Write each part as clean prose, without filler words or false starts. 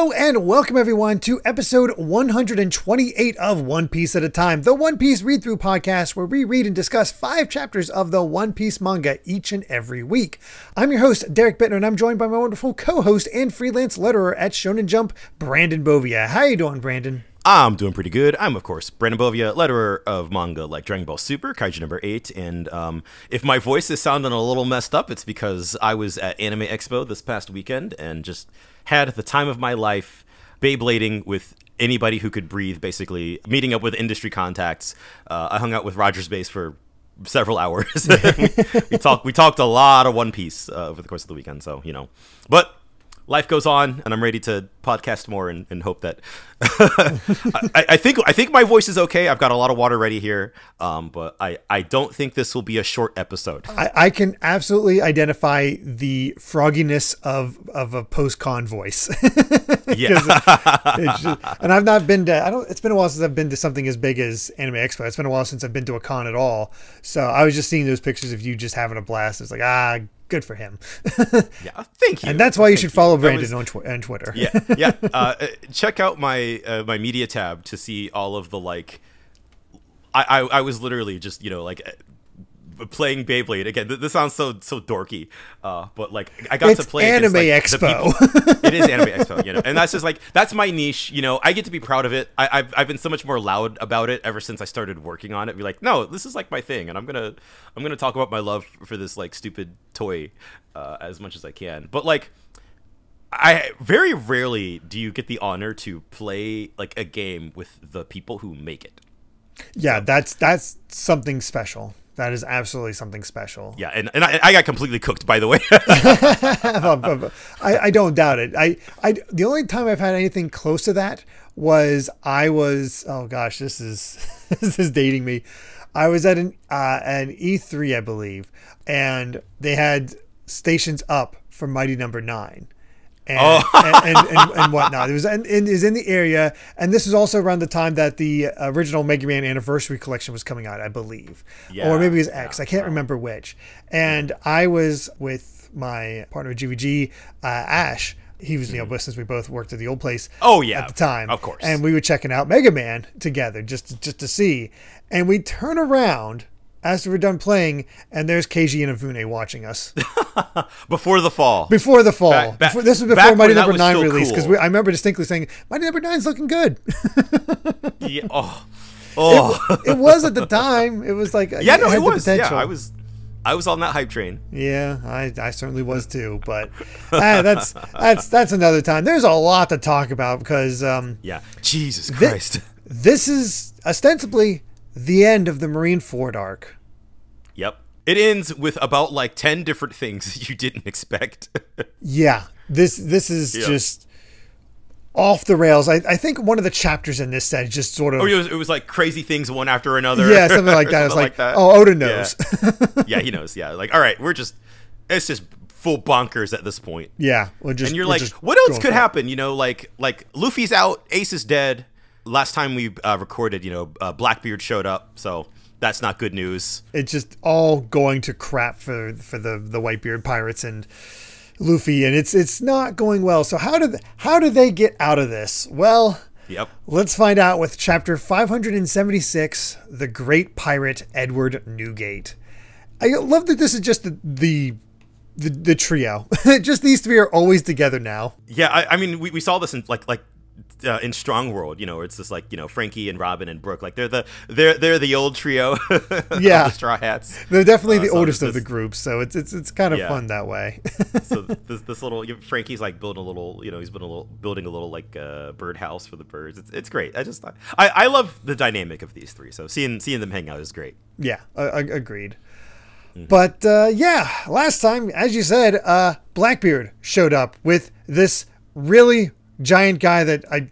Hello and welcome everyone to episode 128 of One Piece at a Time, the One Piece read-through podcast where we read and discuss 5 chapters of the One Piece manga each and every week. I'm your host, Derek Bittner, and I'm joined by my wonderful co-host and freelance letterer at Shonen Jump, Brandon Bovia. How you doing, Brandon? I'm doing pretty good. I'm, of course, Brandon Bovia, letterer of manga like Dragon Ball Super, Kaiju number 8, and if my voice is sounding a little messed up, it's because I was at Anime Expo this past weekend and just had the time of my life Beyblading with anybody who could breathe, basically, meeting up with industry contacts. I hung out with Rogers Base for several hours. we talked a lot of One Piece over the course of the weekend, so, you know. But life goes on, and I'm ready to podcast more and hope that I think my voice is okay. I've got a lot of water ready here, but I don't think this will be a short episode. I can absolutely identify the frogginess of a post-con voice. Yeah. And I've not been to, it's been a while since I've been to something as big as Anime Expo. It's been a while since I've been to a con at all. So I was just seeing those pictures of you just having a blast. It's like, good for him. Yeah, thank you. And that's why you should follow Brandon on Twitter. Yeah. Check out my my media tab to see all of the I was literally just playing Beyblade again. This sounds so dorky, but I got to play Anime Expo. It is Anime Expo, and that's just that's my niche. I get to be proud of it. I've been so much more loud about it ever since I started working on it. Be like, no, this is my thing, and I'm gonna talk about my love for this stupid toy as much as I can. But I very rarely do you get the honor to play a game with the people who make it. Yeah, that's something special. That is absolutely something special. Yeah, and I got completely cooked, by the way. I don't doubt it. The only time I've had anything close to that was oh gosh, this is dating me. I was at an E3, I believe, and they had stations up for Mighty Number 9. And whatnot. It was in the area, and this was also around the time that the original Mega Man Anniversary Collection was coming out, I believe, or maybe it was X. I can't remember which. And I was with my partner GVG, Ash. He was, since we both worked at the old place. Oh yeah, at the time, of course. And we were checking out Mega Man together just to see, and we turn around as we're done playing, and there's Keiji Inafune watching us. Before the fall. This was before Mighty Number 9 release, because I remember distinctly saying, Mighty Number 9's looking good. Yeah. It was at the time. It was it was. Potential. Yeah, I was on that hype train. Yeah, I certainly was too. But that's another time. There's a lot to talk about because Jesus Christ. This is ostensibly the end of the Marineford arc. Yep. It ends with about 10 different things you didn't expect. Yeah. This is just off the rails. I think one of the chapters in this set just sort of... Oh, it was crazy things one after another. Yeah, something like that. It's Oda knows. Yeah, he knows. Yeah, all right, it's just full bonkers at this point. Yeah. And you're what else could happen? Luffy's out, Ace is dead. Last time we recorded, Blackbeard showed up, so that's not good news. It's just all going to crap for the Whitebeard pirates and Luffy, and it's not going well. So how do they get out of this? Well, let's find out with chapter 576, The Great Pirate Edward Newgate. I love that this is just the trio. Just these three are always together now. Yeah, I mean we saw this in in Strong World, it's just Frankie and Robin and Brooke, they're the old trio. Yeah, the Straw Hats. They're definitely the oldest of the group, so it's kind of fun that way. So this little Frankie's building a little, he's been building a little birdhouse for the birds. It's great. I love the dynamic of these three. So seeing them hang out is great. Yeah, agreed. Mm-hmm. But last time, as you said, Blackbeard showed up with this really giant guy that I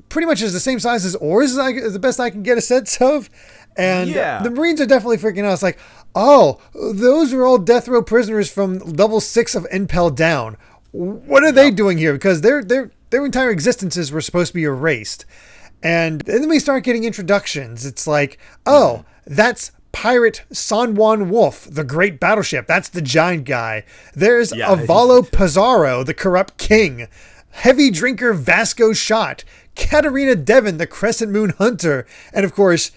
pretty much is the same size as Oars, is the best I can get a sense of. And the Marines are definitely freaking out. It's those are all death row prisoners from level 6 of Impel Down. What are they doing here? Because their entire existences were supposed to be erased. And then we start getting introductions. It's that's pirate San Juan Wolf, the great battleship. That's the giant guy. There's Avalo Pizarro, the corrupt king. Heavy Drinker Vasco Shot, Katarina Devon, the Crescent Moon Hunter, and of course,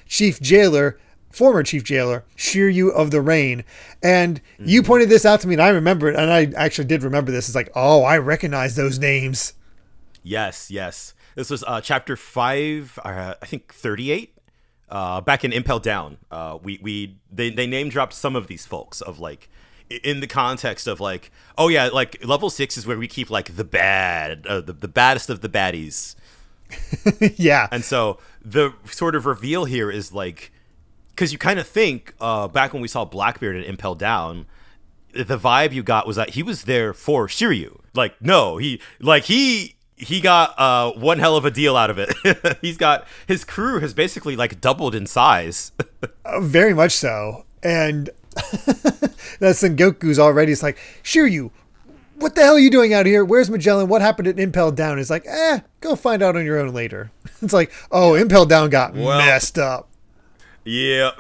former Chief Jailer, Shiryu of the Rain. And you pointed this out to me, and I remember it, and I actually did remember this. It's like, oh, I recognize those names. Yes. This was chapter 5, I think 38. Back in Impel Down, they name dropped some of these folks of like, in the context of like, oh yeah, like level 6 is where we keep like the baddest of the baddies. Yeah. And so the sort of reveal here is like, because you kind of think back when we saw Blackbeard at Impel Down, the vibe you got was that he was there for Shiryu. Like, no, he got one hell of a deal out of it. His crew has basically like doubled in size. Very much so. And that Sengoku's already, it's like, Shiryu, what the hell are you doing out here? Where's Magellan? What happened at Impel Down? It's like, go find out on your own later. It's like, oh, Impel Down got messed up. Yeah.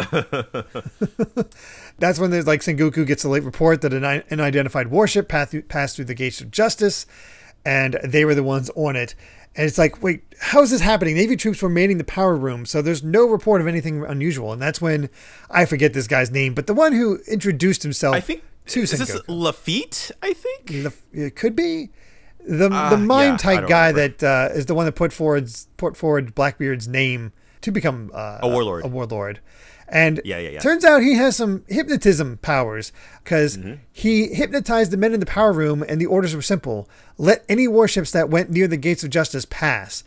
That's when there's like Sengoku gets a late report that an unidentified warship passed through the gates of justice, and they were the ones on it. And it's like, wait, how is this happening? Navy troops were manning the power room, so there's no report of anything unusual. And that's when, I forget this guy's name, but the one who introduced himself, I think, to is Sengoku. this Lafitte, I think? It could be. The mime type guy remember. That is the one that put forward Blackbeard's name to become a warlord. And turns out he has some hypnotism powers, because he hypnotized the men in the power room, and the orders were simple: let any warships that went near the gates of justice pass.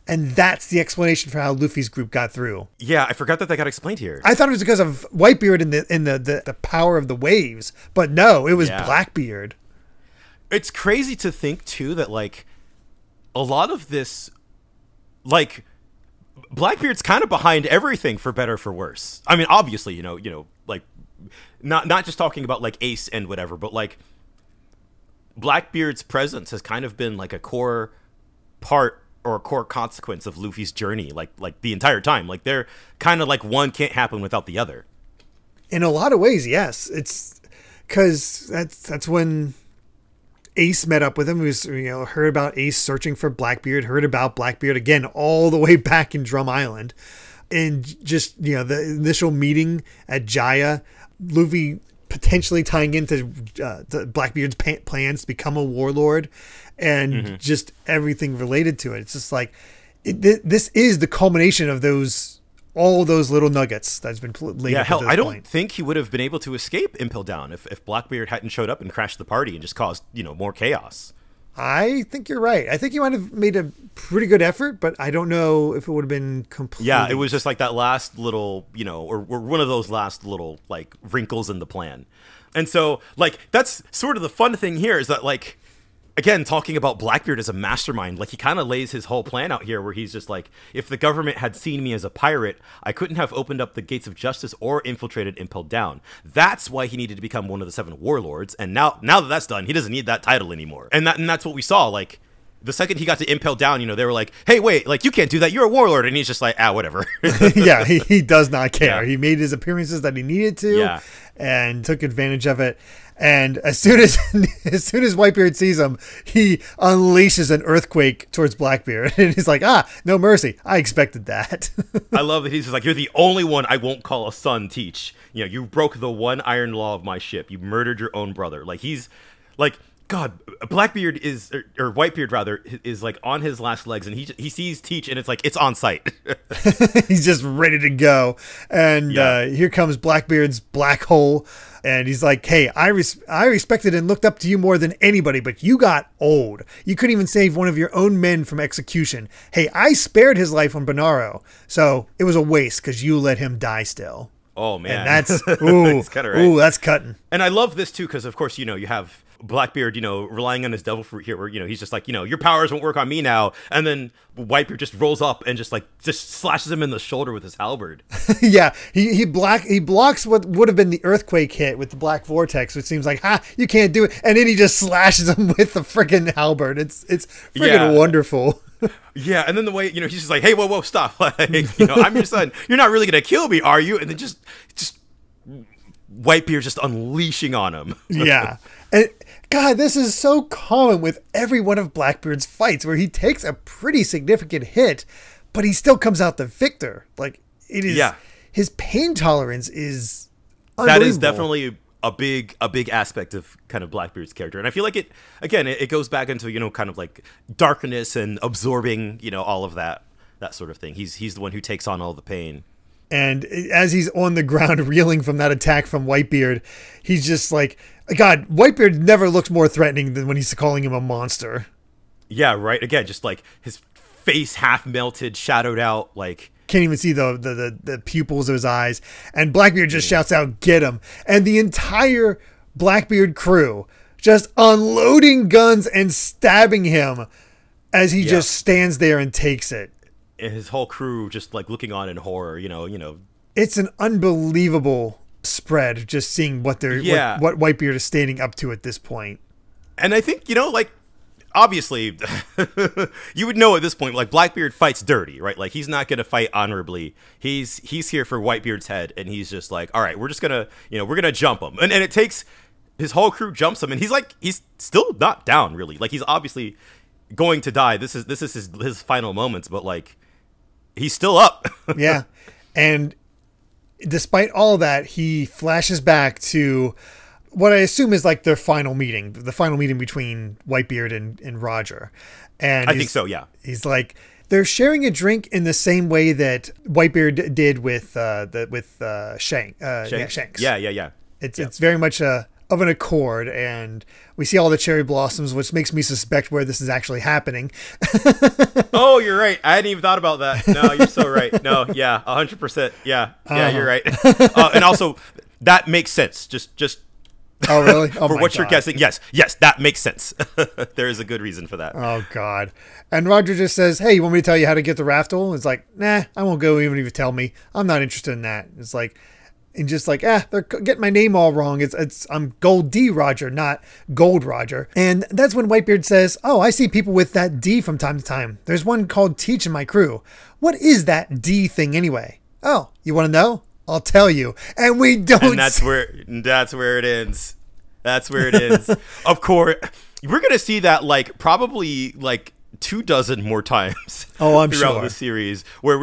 And that's the explanation for how Luffy's group got through. Yeah, I forgot that got explained here. I thought it was because of Whitebeard and the power of the waves, but no, it was Blackbeard. It's crazy to think too that like a lot of this, like, Blackbeard's kind of behind everything, for better or for worse. I mean, obviously, you know, like, not just talking about like Ace and whatever, but like Blackbeard's presence has kind of been like a core part or a core consequence of Luffy's journey, like the entire time. Like, they're kind of like, one can't happen without the other. In a lot of ways, yes. It's because that's when Ace met up with him, who's, heard about Ace searching for Blackbeard, heard about Blackbeard again all the way back in Drum Island. And just, the initial meeting at Jaya, Luffy potentially tying into Blackbeard's plans to become a warlord, and just everything related to it. It's just like, this is the culmination of all those little nuggets that's been laid. Yeah, hell, I don't think he would have been able to escape Impel Down if Blackbeard hadn't showed up and crashed the party and just caused, more chaos. I think you're right. I think he might have made a pretty good effort, but I don't know if it would have been complete. Yeah, it was just like that last little, or one of those last little, like, wrinkles in the plan. And so, like, that's sort of the fun thing here is that, like, again, talking about Blackbeard as a mastermind, like, he kind of lays his whole plan out here where he's just like, if the government had seen me as a pirate, I couldn't have opened up the gates of justice or infiltrated Impel Down. That's why he needed to become one of the 7 warlords. And now that that's done, he doesn't need that title anymore. And that's what we saw. Like, the second he got to Impel Down, they were like, hey, wait, like, you can't do that. You're a warlord. And he's just like, whatever. Yeah, he does not care. Yeah. He made his appearances that he needed to and took advantage of it. And as soon as Whitebeard sees him, he unleashes an earthquake towards Blackbeard. And he's like, no mercy. I expected that. I love that he's just like, you're the only one I won't call a son, Teach. You broke the one iron law of my ship. You murdered your own brother. Like, he's like, God, Blackbeard is, or Whitebeard rather, is like on his last legs, and he sees Teach, and it's like, it's on sight. He's just ready to go. And here comes Blackbeard's black hole. And he's like, hey, I respected and looked up to you more than anybody, but you got old. You couldn't even save one of your own men from execution. Hey, I spared his life on Bonaro, so it was a waste because you let him die still. Oh, man. And that's, that's cutting. And I love this, too, because, of course, you have Blackbeard, relying on his devil fruit here, where, he's just like, your powers won't work on me now. And then Whitebeard just rolls up and just slashes him in the shoulder with his halberd. Yeah, he blocks what would have been the earthquake hit with the black vortex, which seems like, you can't do it. And then he just slashes him with the freaking halberd. It's freaking wonderful. Yeah, and then the way, he's just like, hey, whoa, stop. Like, I'm your son. You're not really going to kill me, are you? And then just Whitebeard just unleashing on him. Yeah. And God, this is so common with every one of Blackbeard's fights where he takes a pretty significant hit, but he still comes out the victor. Like, it is, his pain tolerance is unbelievable. That is definitely a big aspect of kind of Blackbeard's character. And I feel like it goes back into, you know, kind of like darkness and absorbing, you know, all of that sort of thing. He's the one who takes on all the pain. And as he's on the ground reeling from that attack from Whitebeard, he's just like, God, Whitebeard never looks more threatening than when he's calling him a monster. Yeah, right. Again, just like his face half melted, shadowed out, like can't even see the pupils of his eyes. And Blackbeard just shouts out, "Get him!" And the entire Blackbeard crew just unloading guns and stabbing him as he just stands there and takes it. And his whole crew just like looking on in horror, you know. It's an unbelievable spread just seeing what what Whitebeard is standing up to at this point. And I think, you know, like, obviously you would know at this point, like, Blackbeard fights dirty, right? Like, he's not going to fight honorably. He's here for Whitebeard's head, and he's just like, all right, we're just going to, you know, we're going to jump him. And it takes, his whole crew jumps him, and he's still not down, really. Like, he's obviously going to die. This is his final moments, but, like, he's still up. Yeah. And despite all that, he flashes back to what I assume is like their final meeting, the final meeting between Whitebeard and Roger. And I think so, yeah. He's like, they're sharing a drink in the same way that Whitebeard did with Shanks. Yeah. It's very much of an accord, and we see all the cherry blossoms, which makes me suspect where this is actually happening. Oh, you're right. I hadn't even thought about that. No, you're so right. No, yeah, 100%. Yeah, you're right. And also, that makes sense. Just. Oh, really? Oh, for what you're guessing, yes, that makes sense. There is a good reason for that. Oh, God. And Roger just says, "Hey, you want me to tell you how to get the Raftel?" It's like, nah, I won't go even if you tell me. I'm not interested in that. It's like, and just like, they're getting my name all wrong. I'm Gold D Roger, not Gold Roger. And that's when Whitebeard says, "Oh, I see people with that D from time to time. There's one called Teach in my crew. What is that D thing anyway? Oh, you want to know? I'll tell you." And we don't. And that's where it ends. That's where it ends. Of course, we're gonna see that like probably like 24 more times. Oh, I'm throughout sure. the series, where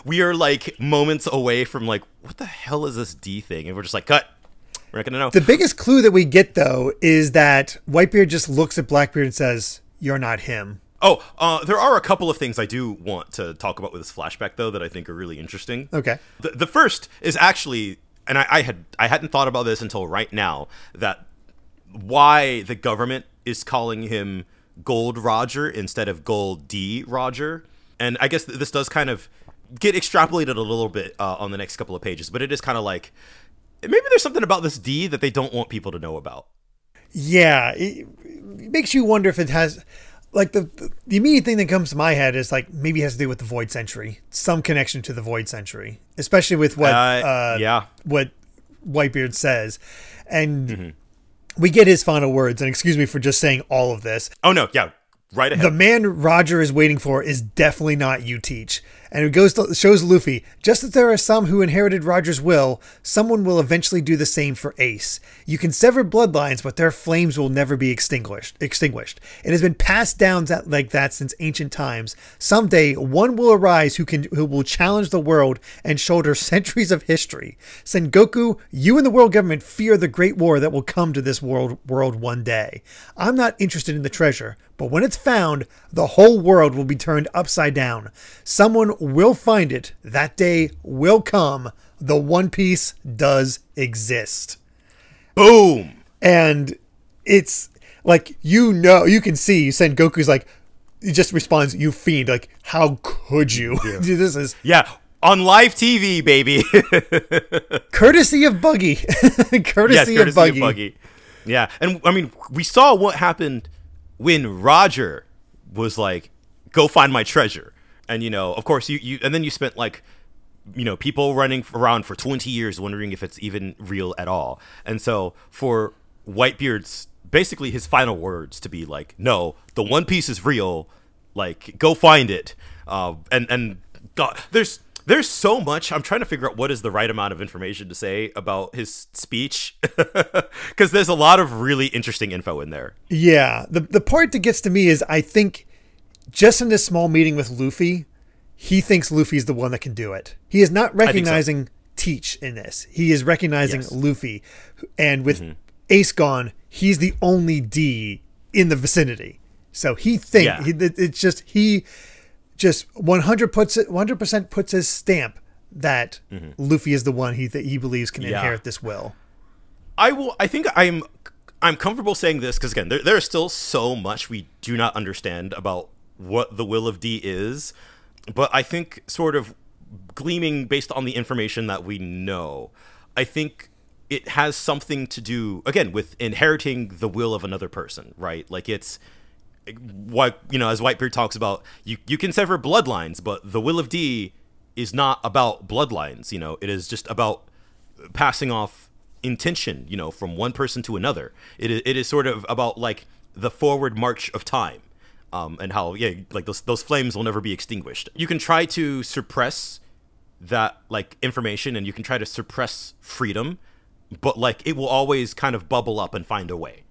we are like moments away from like, what the hell is this D thing? And we're just like, cut. We're not gonna know. The biggest clue that we get though is that Whitebeard just looks at Blackbeard and says, "You're not him." Oh, there are a couple of things I do want to talk about with this flashback, though, that I think are really interesting. Okay. The first is actually, and I hadn't thought about this until right now, that why the government is calling him Gold Roger instead of Gold D Roger. And I guess this does kind of get extrapolated a little bit on the next couple of pages, but it is kind of like, maybe there's something about this D that they don't want people to know about. Yeah. It makes you wonder if it has... Like the immediate thing that comes to my head is like maybe it has to do with the Void Century, some connection to the Void Century, especially with what Whitebeard says, and we get his final words. And excuse me for just saying all of this. Oh no, yeah, right ahead. The man Roger is waiting for is definitely not you, Teach. And it shows Luffy, just as there are some who inherited Roger's will, someone will eventually do the same for Ace. You can sever bloodlines, but their flames will never be extinguished. It has been passed down like that since ancient times. Someday, one will arise who will challenge the world and shoulder centuries of history. Sengoku, you and the world government fear the great war that will come to this world one day. I'm not interested in the treasure, but when it's found, the whole world will be turned upside down. Someone will find it. That day will come. The One Piece does exist. Boom. And it's like, you can see Sengoku's like, he just responds, "You fiend." Like, how could you? Yeah. This is... Yeah. On live TV, baby. Courtesy of Buggy. Courtesy of Buggy. Yeah. And I mean, we saw what happened when Roger was like, "Go find my treasure." And, of course, and then you spent like, people running around for 20 years wondering if it's even real at all. And so for Whitebeard's, basically his final words to be like, "No, the One Piece is real. Like, go find it." And God, there's There's so much. I'm trying to figure out what is the right amount of information to say about his speech, because there's a lot of really interesting info in there. Yeah. The part that gets to me is I think just in this small meeting with Luffy, he thinks Luffy's the one that can do it. He is not recognizing Teach in this. He is recognizing Luffy. And with Ace gone, he's the only D in the vicinity. So he thinks he just 100% puts his stamp that Luffy is the one he believes can inherit this will. I think I'm comfortable saying this because, again, there is still so much we do not understand about what the will of D is. But I think, sort of gleaming based on the information that we know, I think it has something to do, again, with inheriting the will of another person, right? Like, it's what, as Whitebeard talks about, you can sever bloodlines, but the will of D is not about bloodlines. It is just about passing off intention, from one person to another. It is sort of about, like, the forward march of time. And how, like those flames will never be extinguished. You can try to suppress that, like, information, and you can try to suppress freedom, but, like, it will always kind of bubble up and find a way.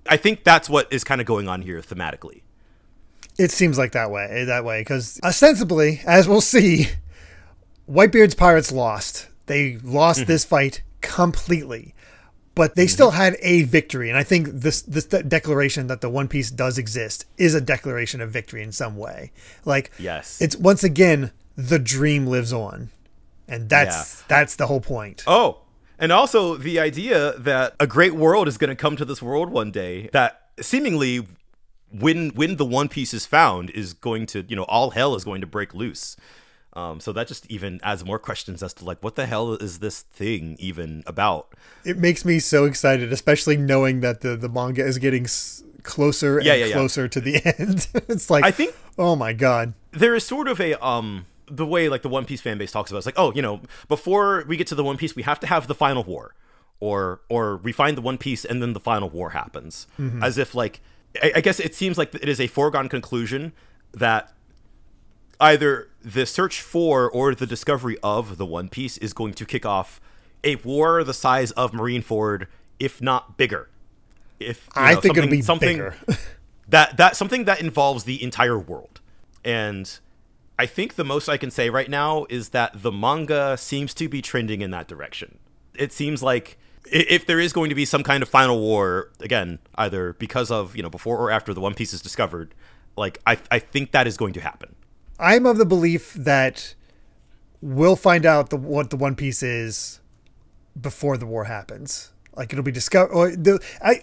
I think that's what is kind of going on here thematically. It seems like that way, because ostensibly, as we'll see, Whitebeard's pirates lost. They lost this fight completely. But they still had a victory, and I think this declaration that the One Piece does exist is a declaration of victory in some way. Like, it's once again the dream lives on, and that's the whole point. Oh, and also the idea that a great world is going to come to this world one day. That seemingly, when the One Piece is found, is going to all hell is going to break loose. So that just even adds more questions as to, like, what the hell is this thing even about? It makes me so excited, especially knowing that the manga is getting closer and closer to the end. It's like, I think, oh my God. There is sort of a, the way, like, the One Piece fan base talks about it, it's like, before we get to the One Piece, we have to have the final war. Or we find the One Piece and then the final war happens. As if, like, I guess it seems like it is a foregone conclusion that either the search for or the discovery of the One Piece is going to kick off a war the size of Marineford, if not bigger. I think it'll be bigger. Something that involves the entire world. And I think the most I can say right now is that the manga seems to be trending in that direction. It seems like if there is going to be some kind of final war, again, either because of, before or after the One Piece is discovered, like, I think that is going to happen. I'm of the belief that we'll find out what the One Piece is before the war happens. Like, it'll be discovered. I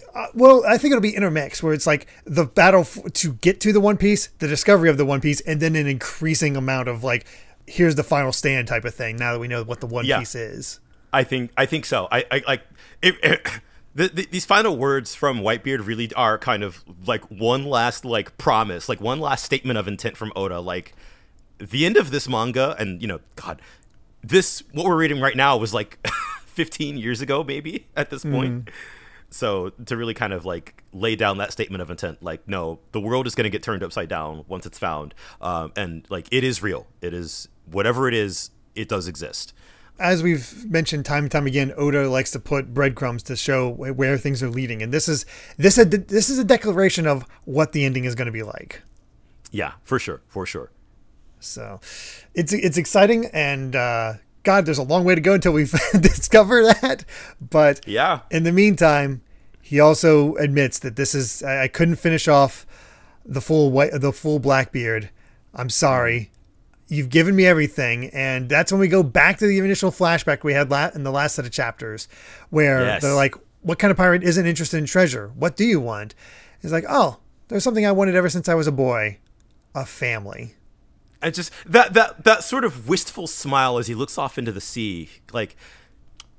think it'll be intermixed, where it's like the battle to get to the One Piece, the discovery of the One Piece, and then an increasing amount of, like, here's the final stand type of thing. Now that we know what the One Piece is, I think so. I like it. These final words from Whitebeard really are kind of like one last, like, promise, like one last statement of intent from Oda. Like, the end of this manga, and God, what we're reading right now was like 15 years ago, maybe at this point. So to really kind of, like, lay down that statement of intent, like, no, the world is going to get turned upside down once it's found, and, like, it is real. It is whatever it is. It does exist. As we've mentioned time and time again, Oda likes to put breadcrumbs to show where things are leading, and this is a declaration of what the ending is going to be like. Yeah, for sure. So, it's exciting, and God, there's a long way to go until we discover that. But in the meantime, he also admits that this is I couldn't finish off the full Blackbeard. I'm sorry. You've given me everything. And that's when we go back to the initial flashback we had in the last set of chapters, where they're like, what kind of pirate isn't interested in treasure? What do you want? He's like, oh, there's something I wanted ever since I was a boy. A family. And just that sort of wistful smile as he looks off into the sea. Like,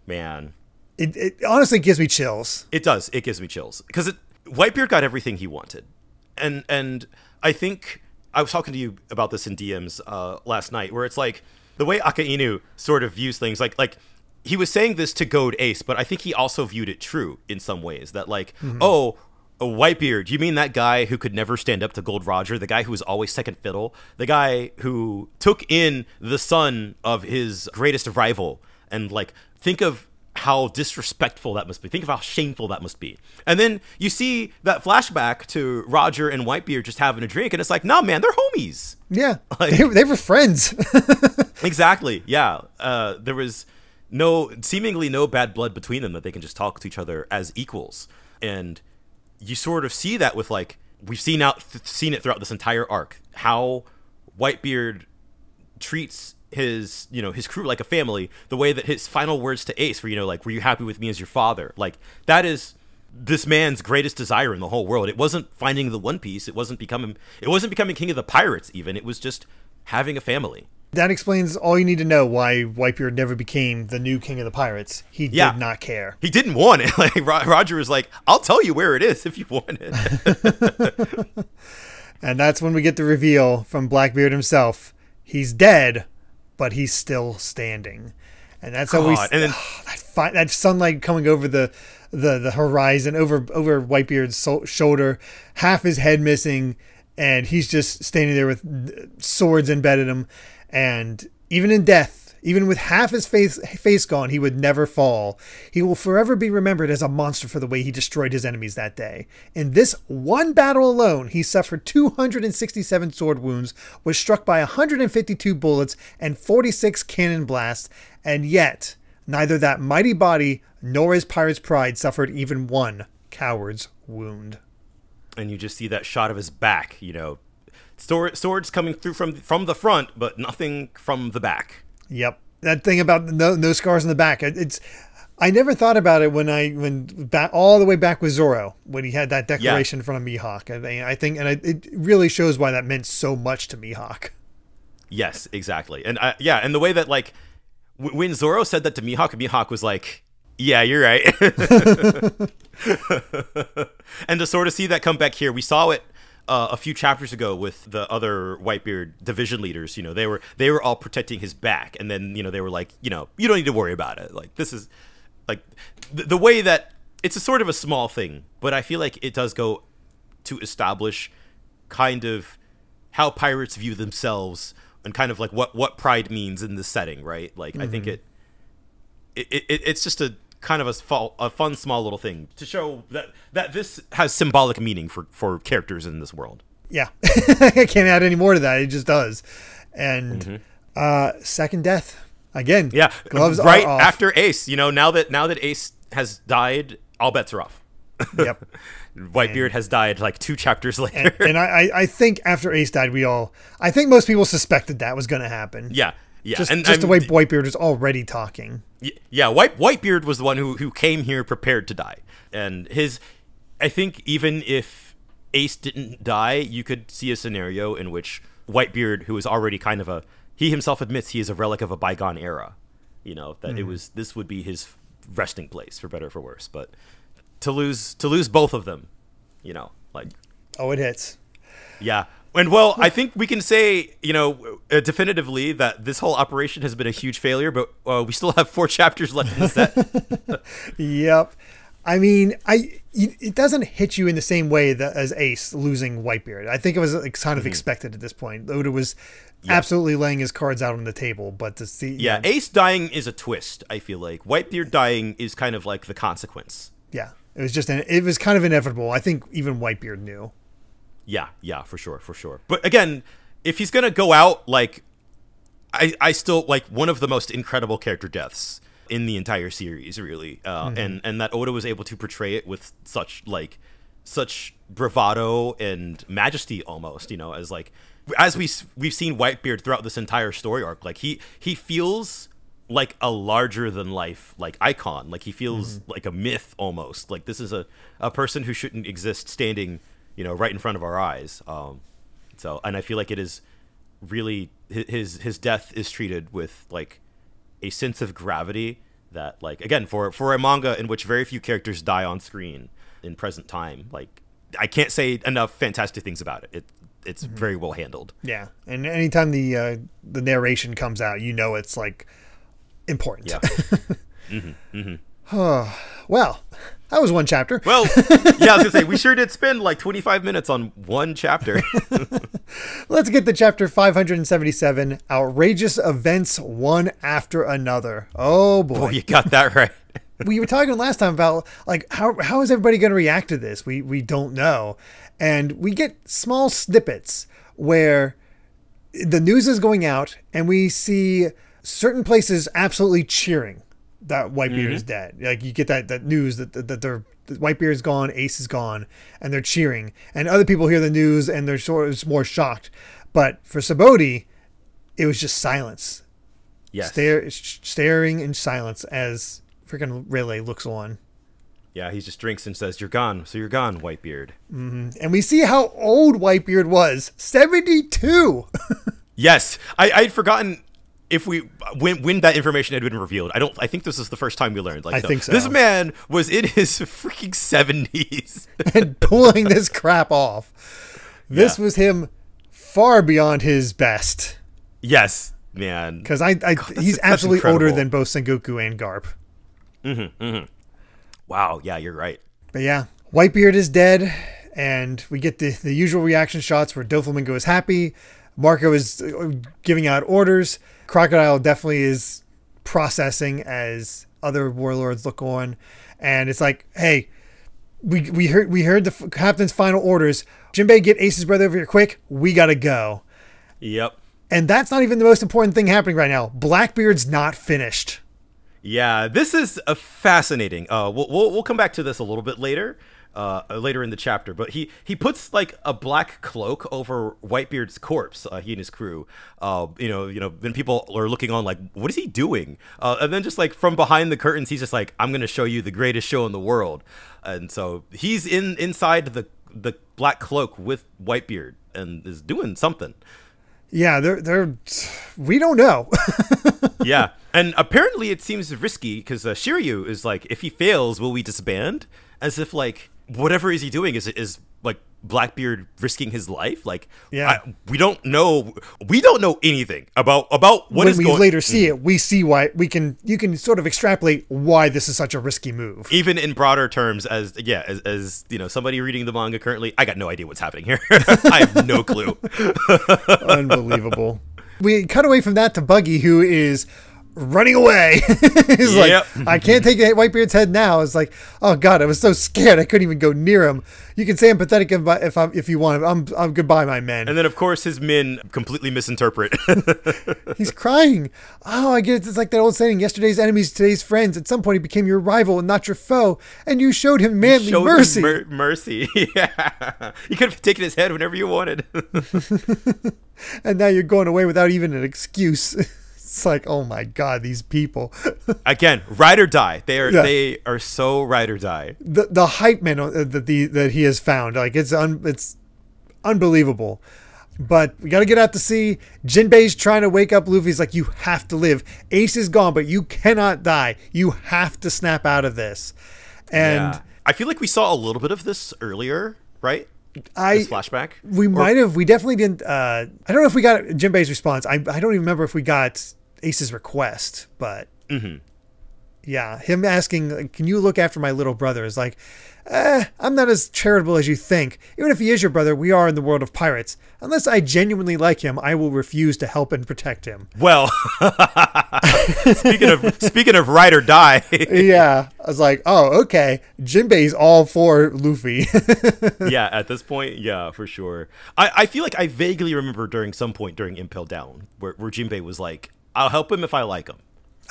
man. It honestly gives me chills. It does. It gives me chills. Because Whitebeard got everything he wanted. And I think I was talking to you about this in DMs last night, where it's like the way Akainu sort of views things, like he was saying this to goad Ace, but I think he also viewed it true in some ways, that, like, oh, Whitebeard, you mean that guy who could never stand up to Gold Roger, the guy who was always second fiddle, the guy who took in the son of his greatest rival, and like, think of how disrespectful that must be. Think of how shameful that must be. And then you see that flashback to Roger and Whitebeard just having a drink, and it's like, no, man, they're homies. Yeah, like, they were friends. Exactly. Yeah. There was seemingly no bad blood between them, that they can just talk to each other as equals. And you sort of see that with, like, we've seen it throughout this entire arc, how Whitebeard treats his crew like a family, the way that his final words to Ace were, like, were you happy with me as your father? Like, that is this man's greatest desire in the whole world. It wasn't finding the One Piece. It wasn't becoming king of the pirates even. It was just having a family. That explains all you need to know why Whitebeard never became the new king of the pirates. He did not care. He didn't want it. Like, Roger was like, I'll tell you where it is if you want it. And that's when we get the reveal from Blackbeard himself. He's dead, but he's still standing. And that's how that sunlight coming over the horizon, over Whitebeard's shoulder, half his head missing, and he's just standing there with swords embedded in him. And even in death, even with half his face gone, he would never fall. He will forever be remembered as a monster for the way he destroyed his enemies that day. In this one battle alone, he suffered 267 sword wounds, was struck by 152 bullets and 46 cannon blasts, and yet neither that mighty body nor his pirate's pride suffered even one coward's wound. And you just see that shot of his back, swords coming through from the front, but nothing from the back. Yep. That thing about no scars on the back. I never thought about it all the way back with Zoro, when he had that declaration in front of Mihawk. I think it really shows why that meant so much to Mihawk. Yes, exactly. And and the way that, like, when Zoro said that to Mihawk was like, yeah, you're right. And to sort of see that come back here, we saw it a few chapters ago with the other Whitebeard division leaders. They were all protecting his back, and then they were like, you don't need to worry about it. Like, this is like the way that it's a sort of a small thing, but I feel like it does go to establish kind of how pirates view themselves and kind of like what pride means in this setting, right? Like, I think it's just a kind of a fun small little thing to show that this has symbolic meaning for characters in this world. Yeah. I can't add any more to that. It just does. And second death again. Yeah. Gloves right are off. After Ace, now that Ace has died, all bets are off. Yep. Whitebeard has died like 2 chapters later. And I think after Ace died, I think most people suspected that was going to happen. Yeah. Yeah. Just the way Whitebeard was already talking. Yeah. Whitebeard was the one who came here prepared to die. And I think even if Ace didn't die, you could see a scenario in which Whitebeard, who is already kind of he himself admits he is a relic of a bygone era, that this would be his resting place, for better or for worse. But to lose both of them, like, it hits. Yeah. And well, I think we can say, definitively that this whole operation has been a huge failure, but we still have 4 chapters left in the set. Yep. I mean, it doesn't hit you in the same way as Ace losing Whitebeard. I think it was kind of expected at this point. Oda was absolutely laying his cards out on the table, but to see... Yeah, Ace dying is a twist, I feel like. Whitebeard dying is kind of like the consequence. Yeah. It was kind of inevitable. I think even Whitebeard knew. Yeah, for sure. But again, if he's gonna go out, like, I still like one of the most incredible character deaths in the entire series, really, and that Oda was able to portray it with such bravado and majesty, almost, as we've seen Whitebeard throughout this entire story arc. Like, he feels like a larger than life, like, icon. Like, he feels like a myth almost. Like, this is a person who shouldn't exist standing right in front of our eyes. And I feel like it is really, his death is treated with, like, a sense of gravity that, like, again, for a manga in which very few characters die on screen in present time, like, I can't say enough fantastic things about it. It's very well handled. Yeah. And anytime the narration comes out, it's like important. Yeah. Well, That was one chapter. Well, yeah, I was going to say, we sure did spend like 25 minutes on one chapter. Let's get to chapter 577, Outrageous Events One After Another. Oh, boy. Boy, you got that right. We were talking last time about, like, how is everybody going to react to this? We don't know. And we get small snippets where the news is going out and we see certain places absolutely cheering that Whitebeard is dead. Like, you get that news that Whitebeard is gone, Ace is gone, and they're cheering. And other people hear the news and they're sort of more shocked. But for Sabaody, it was just silence. Yes. Staring in silence as freaking Rayleigh looks on. Yeah, he just drinks and says, "You're gone, so you're gone, Whitebeard." Mm-hmm. And we see how old Whitebeard was. 72! Yes. I'd forgotten if when that information had been revealed. I think this is the first time we learned. Like, I think so. This man was in his freaking 70s. and pulling this crap off. This was him far beyond his best. Yes, man. Because he's absolutely older than both Sengoku and Garp. Mm-hmm, mm-hmm. Wow, yeah, you're right. But yeah, Whitebeard is dead, and we get the usual reaction shots where Doflamingo is happy, Marco is giving out orders, Crocodile definitely is processing as other warlords look on, and it's like, hey, we heard the captain's final orders. Jinbei, get Ace's brother over here quick. We gotta go. Yep. And that's not even the most important thing happening right now. Blackbeard's not finished. Yeah, this is a fascinating. We'll come back to this a little bit later in the chapter. But he puts like a black cloak over Whitebeard's corpse. He and his crew. Then people are looking on like, what is he doing? And then just like from behind the curtains, he's just like, I'm gonna show you the greatest show in the world. And so he's inside the black cloak with Whitebeard and is doing something. Yeah, we don't know. Yeah, and apparently it seems risky because Shiryu is like, if he fails, will we disband? As if like whatever is he doing is like Blackbeard risking his life. Like, yeah, we don't know anything about what when is we going. Later see it, we see why you can sort of extrapolate why this is such a risky move, even in broader terms. As you know, somebody reading the manga currently, I got no idea what's happening here. I have no clue. Unbelievable. We cut away from that to Buggy, who is running away. He's like, I can't take Whitebeard's head now. It's like, oh god, I was so scared I couldn't even go near him. You can say I'm pathetic if you want. I'm goodbye, my men. And then of course his men completely misinterpret. He's crying. Oh, I get it. It's like that old saying: yesterday's enemies, today's friends. At some point, he became your rival and not your foe, and you showed him manly mercy. Mercy. Yeah, you could have taken his head whenever you wanted. And now you're going away without even an excuse. It's like, oh my god, these people. Again, ride or die. They are so ride or die. The hype man that he has found, like it's unbelievable. But we got to get out to sea. Jinbei's trying to wake up Luffy. He's like, you have to live. Ace is gone, but you cannot die. You have to snap out of this. And I feel like we saw a little bit of this earlier, right? This flashback. Might have. We definitely didn't. I don't know if we got Jinbei's response. I don't even remember if we got Ace's request, but yeah, him asking, like, can you look after my little brother, is like, I'm not as charitable as you think. Even if he is your brother, we are in the world of pirates. Unless I genuinely like him, I will refuse to help and protect him. Well, speaking of ride or die. Yeah, I was like, oh, okay. Jinbei's all for Luffy. Yeah, at this point, yeah, for sure. I feel like I vaguely remember some point during Impel Down where Jinbei was like, I'll help him if I like him.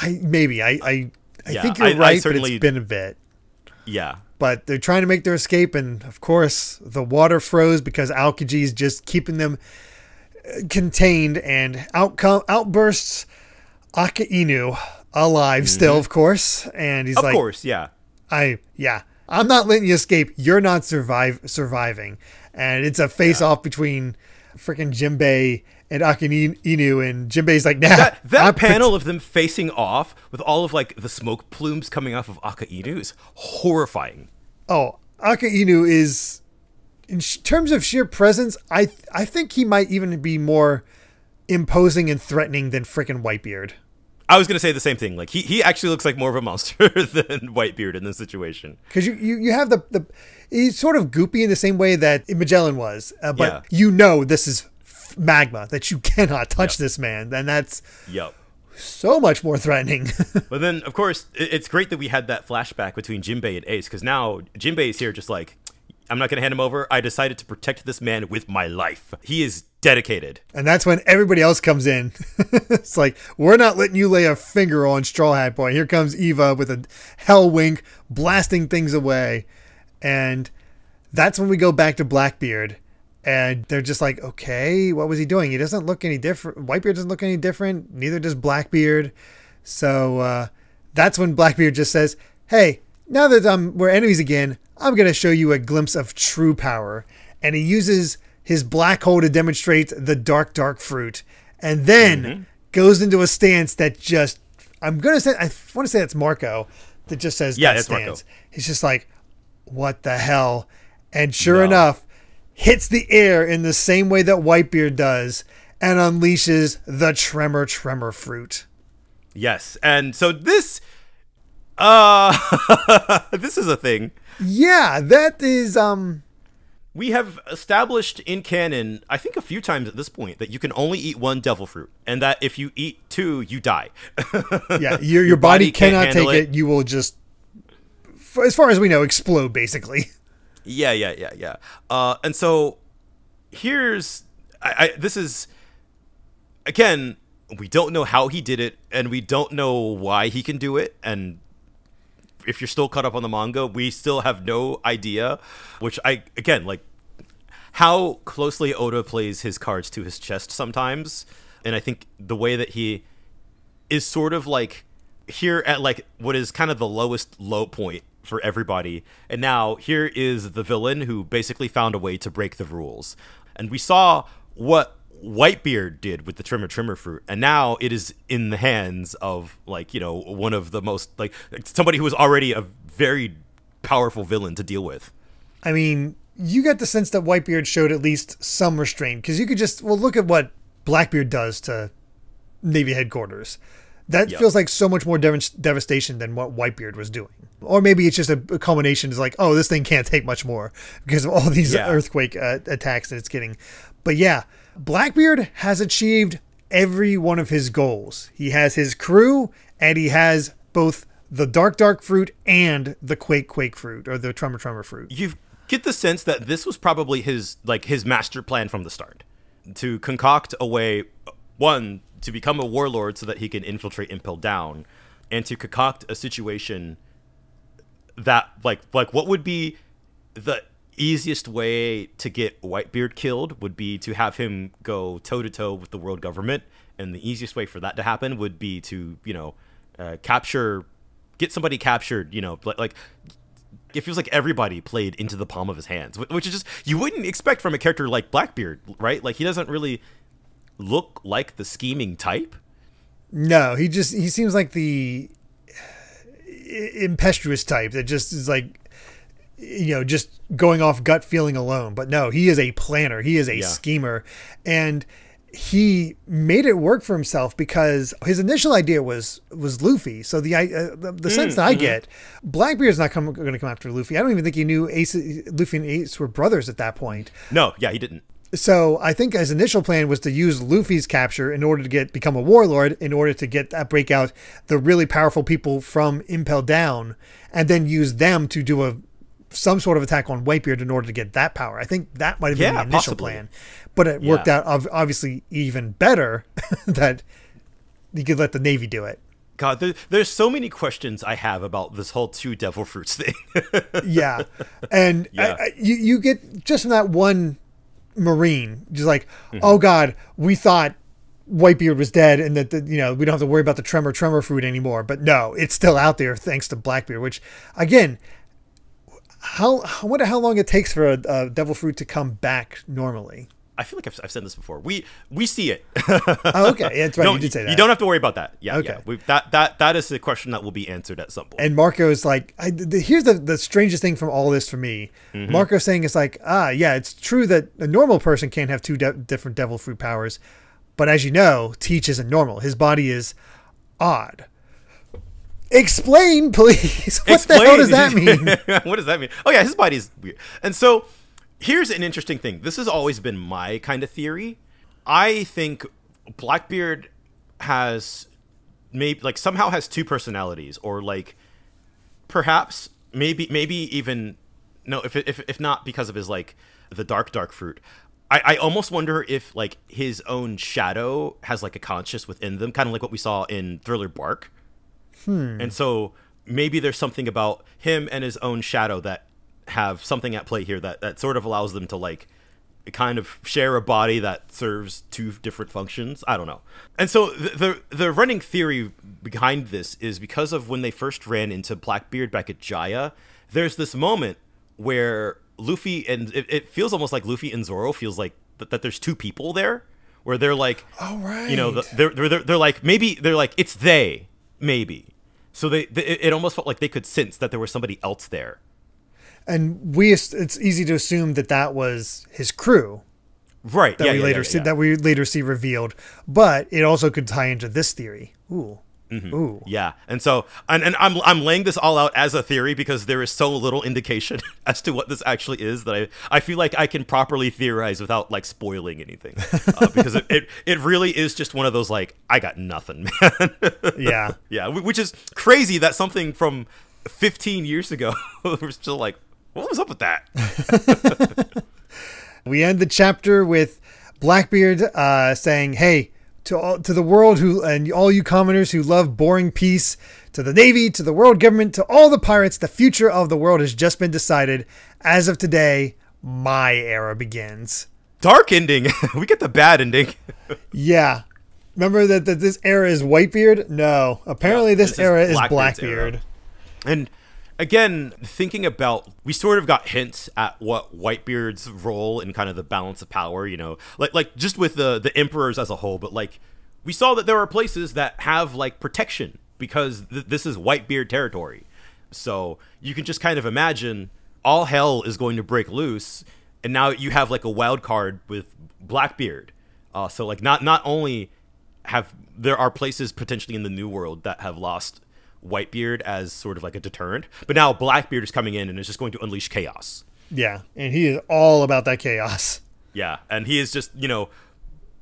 I think you're right, but it's been a bit. Yeah. But they're trying to make their escape, and of course, the water froze because Aokiji is just keeping them contained, and outbursts Aka Inu, alive still, of course, and he's like, of course, yeah. I'm not letting you escape. You're not surviving. And it's a face-off between freaking Jinbei and Aka Inu, and Jinbei's like, nah. That panel of them facing off with all of like the smoke plumes coming off of Aka Inu is horrifying. Oh, Aka Inu is, in terms of sheer presence, I think he might even be more imposing and threatening than freaking Whitebeard. I was gonna say the same thing. Like he actually looks like more of a monster than Whitebeard in this situation. Because you have the he's sort of goopy in the same way that Magellan was, but this is magma, that you cannot touch this man, and that's so much more threatening. But then, of course, it's great that we had that flashback between Jinbei and Ace, because now Jinbei is here just like, I'm not going to hand him over. I decided to protect this man with my life. He is dedicated. And that's when everybody else comes in. It's like, we're not letting you lay a finger on Straw Hat Boy. Here comes Eva with a hell wink, blasting things away. And that's when we go back to Blackbeard. And they're just like, okay, what was he doing? He doesn't look any different. Whitebeard doesn't look any different. Neither does Blackbeard. So that's when Blackbeard just says, hey, now that we're enemies again, I'm going to show you a glimpse of true power. And he uses his black hole to demonstrate the dark, dark fruit. And then goes into a stance that just, I want to say that's Marco that just says that stance. Marco. He's just like, what the hell? And sure enough, hits the air in the same way that Whitebeard does and unleashes the tremor fruit. Yes. And so this this is a thing. Yeah, that is we have established in canon, I think a few times at this point, that you can only eat one devil fruit, and that if you eat two, you die. Yeah, your body cannot take it. You will just, as far as we know, explode basically. Yeah. And so here's, this is, again, we don't know how he did it, and we don't know why he can do it, and if you're still caught up on the manga, we still have no idea, which how closely Oda plays his cards to his chest sometimes, and I think the way that he is sort of like here at like what is kind of the lowest low point for everybody, and now here is the villain who basically found a way to break the rules. And we saw what Whitebeard did with the tremor fruit, and now it is in the hands of one of the most somebody who was already a very powerful villain to deal with. I mean, you get the sense that Whitebeard showed at least some restraint, because you could just look at what Blackbeard does to Navy headquarters. That feels like so much more devastation than what Whitebeard was doing. Or maybe it's just a culmination. It's like, oh, this thing can't take much more because of all these earthquake attacks that it's getting. But yeah, Blackbeard has achieved every one of his goals. He has his crew, and he has both the dark fruit and the quake fruit, or the tremor fruit. You get the sense that this was probably his master plan from the start, to concoct a way, one, to become a warlord so that he can infiltrate Impel Down, and to concoct a situation that like what would be the easiest way to get Whitebeard killed would be to have him go toe-to-toe with the world government, and the easiest way for that to happen would be to get somebody captured. It feels like everybody played into the palm of his hands, which is just, you wouldn't expect from a character like Blackbeard, right? Like, he doesn't really look like the scheming type. No, he seems like the impetuous type that just is like, just going off gut feeling alone. But no, he is a planner. He is a schemer, and he made it work for himself because his initial idea was Luffy. So the sense that I get, Blackbeard's not going to come after Luffy. I don't even think he knew Luffy and Ace were brothers at that point. No, yeah, he didn't. So I think his initial plan was to use Luffy's capture in order to become a warlord, in order to break out the really powerful people from Impel Down, and then use them to do some sort of attack on Whitebeard in order to get that power. I think that might have been the initial plan, but it worked out obviously even better that you could let the Navy do it. God, there's so many questions I have about this whole two devil fruits thing. And you get just from that one Marine, just like, oh God, we thought Whitebeard was dead, and that we don't have to worry about the tremor fruit anymore. But no, it's still out there thanks to Blackbeard. Which, again, I wonder how long it takes for a devil fruit to come back normally. I feel like I've said this before. We see it. Oh, okay, yeah, that's right. You did say that. You don't have to worry about that. Yeah, okay. Yeah. That is a question that will be answered at some point. And Marco's like, here's the strangest thing from all this for me. Marco's saying it's like, it's true that a normal person can't have two different devil fruit powers, but as you know, Teach isn't normal. His body is odd. Explain, please. What the hell does that mean? What does that mean? Oh, yeah, his body's weird. And so here's an interesting thing. This has always been my kind of theory. I think Blackbeard has maybe like somehow has two personalities, or like perhaps maybe even no, if not because of his like the dark fruit. I almost wonder if like his own shadow has like a conscious within them, kind of like what we saw in Thriller Bark. And so maybe there's something about him and his own shadow that have something at play here that sort of allows them to like kind of share a body that serves two different functions. I don't know. And so the running theory behind this is because of when they first ran into Blackbeard back at Jaya, there's this moment where Luffy and it feels almost like Luffy and Zoro feels like that there's two people there, where they're like, oh right, you know, they're like maybe they're like it's they maybe. So it almost felt like they could sense that there was somebody else there. And it's easy to assume that was his crew. Right. That we later see revealed. But it also could tie into this theory. Ooh. Mm-hmm. Ooh. Yeah. And so and I'm laying this all out as a theory because there is so little indication as to what this actually is that I feel like I can properly theorize without like spoiling anything. Because it really is just one of those like I got nothing, man. Yeah. Yeah, which is crazy that something from 15 years ago we're still like, what was up with that? We end the chapter with Blackbeard saying, hey, to the world and all you commoners who love boring peace, to the Navy, to the world government, to all the pirates, the future of the world has just been decided. As of today, my era begins. Dark ending. We get the bad ending. Yeah. Remember that this era is Whitebeard? No. Apparently this era is Blackbeard. And again, thinking about, we sort of got hints at what Whitebeard's role in kind of the balance of power, you know, like just with the emperors as a whole, but like we saw that there are places that have like protection because this is Whitebeard territory. So you can just kind of imagine all hell is going to break loose. And now you have like a wild card with Blackbeard. So like not only there are places potentially in the New World that have lost Whitebeard as sort of like a deterrent, but now Blackbeard is coming in and is just going to unleash chaos. Yeah, and he is all about that chaos. Yeah, and he is just, you know,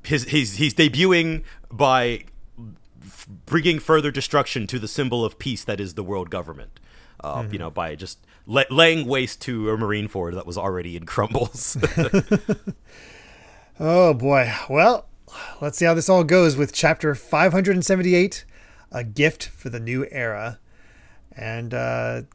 he's debuting by bringing further destruction to the symbol of peace that is the world government. You know, by just laying waste to a marine fort that was already in crumbles. Oh boy. Well, let's see how this all goes with chapter 578. A gift for the new era. And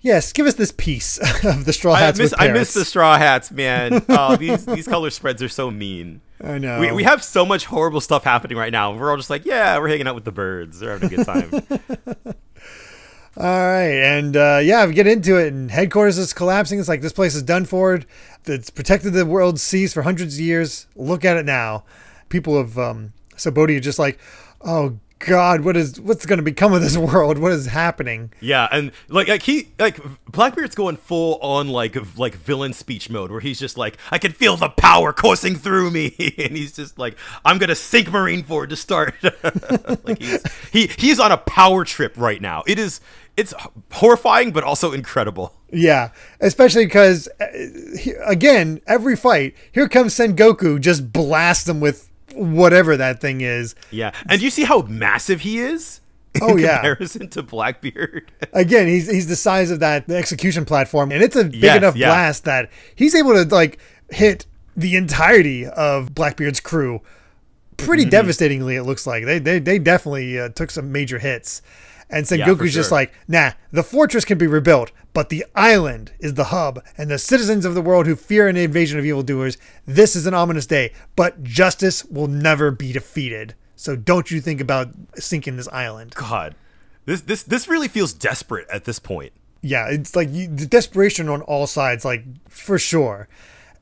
yes, give us this piece of the straw hats. I miss the straw hats, man. Oh, these color spreads are so mean. I know. We have so much horrible stuff happening right now. We're all just like, yeah, we're hanging out with the birds. They're having a good time. All right, and yeah, we get into it, and headquarters is collapsing. It's like this place is done for. It's protected the world's seas for hundreds of years. Look at it now. People of Sabaody are just like, oh God, what's going to become of this world? What is happening? Yeah, and like Blackbeard's going full on like villain speech mode, where he's just like, I can feel the power coursing through me, and he's just like, I'm gonna sink Marineford to start. Like he's on a power trip right now. It's horrifying, but also incredible. Yeah, especially because again, every fight, here comes Sengoku, just blast them with whatever that thing is. Yeah, and you see how massive he is in comparison to Blackbeard. Again, he's the size of the execution platform, and it's a big enough blast that he's able to like hit the entirety of Blackbeard's crew pretty devastatingly. It looks like they definitely took some major hits. And Sengoku's just like, nah, the fortress can be rebuilt, but the island is the hub, and the citizens of the world who fear an invasion of evildoers, this is an ominous day, but justice will never be defeated. So don't you think about sinking this island. God, this really feels desperate at this point. Yeah, it's like the desperation on all sides, like for sure.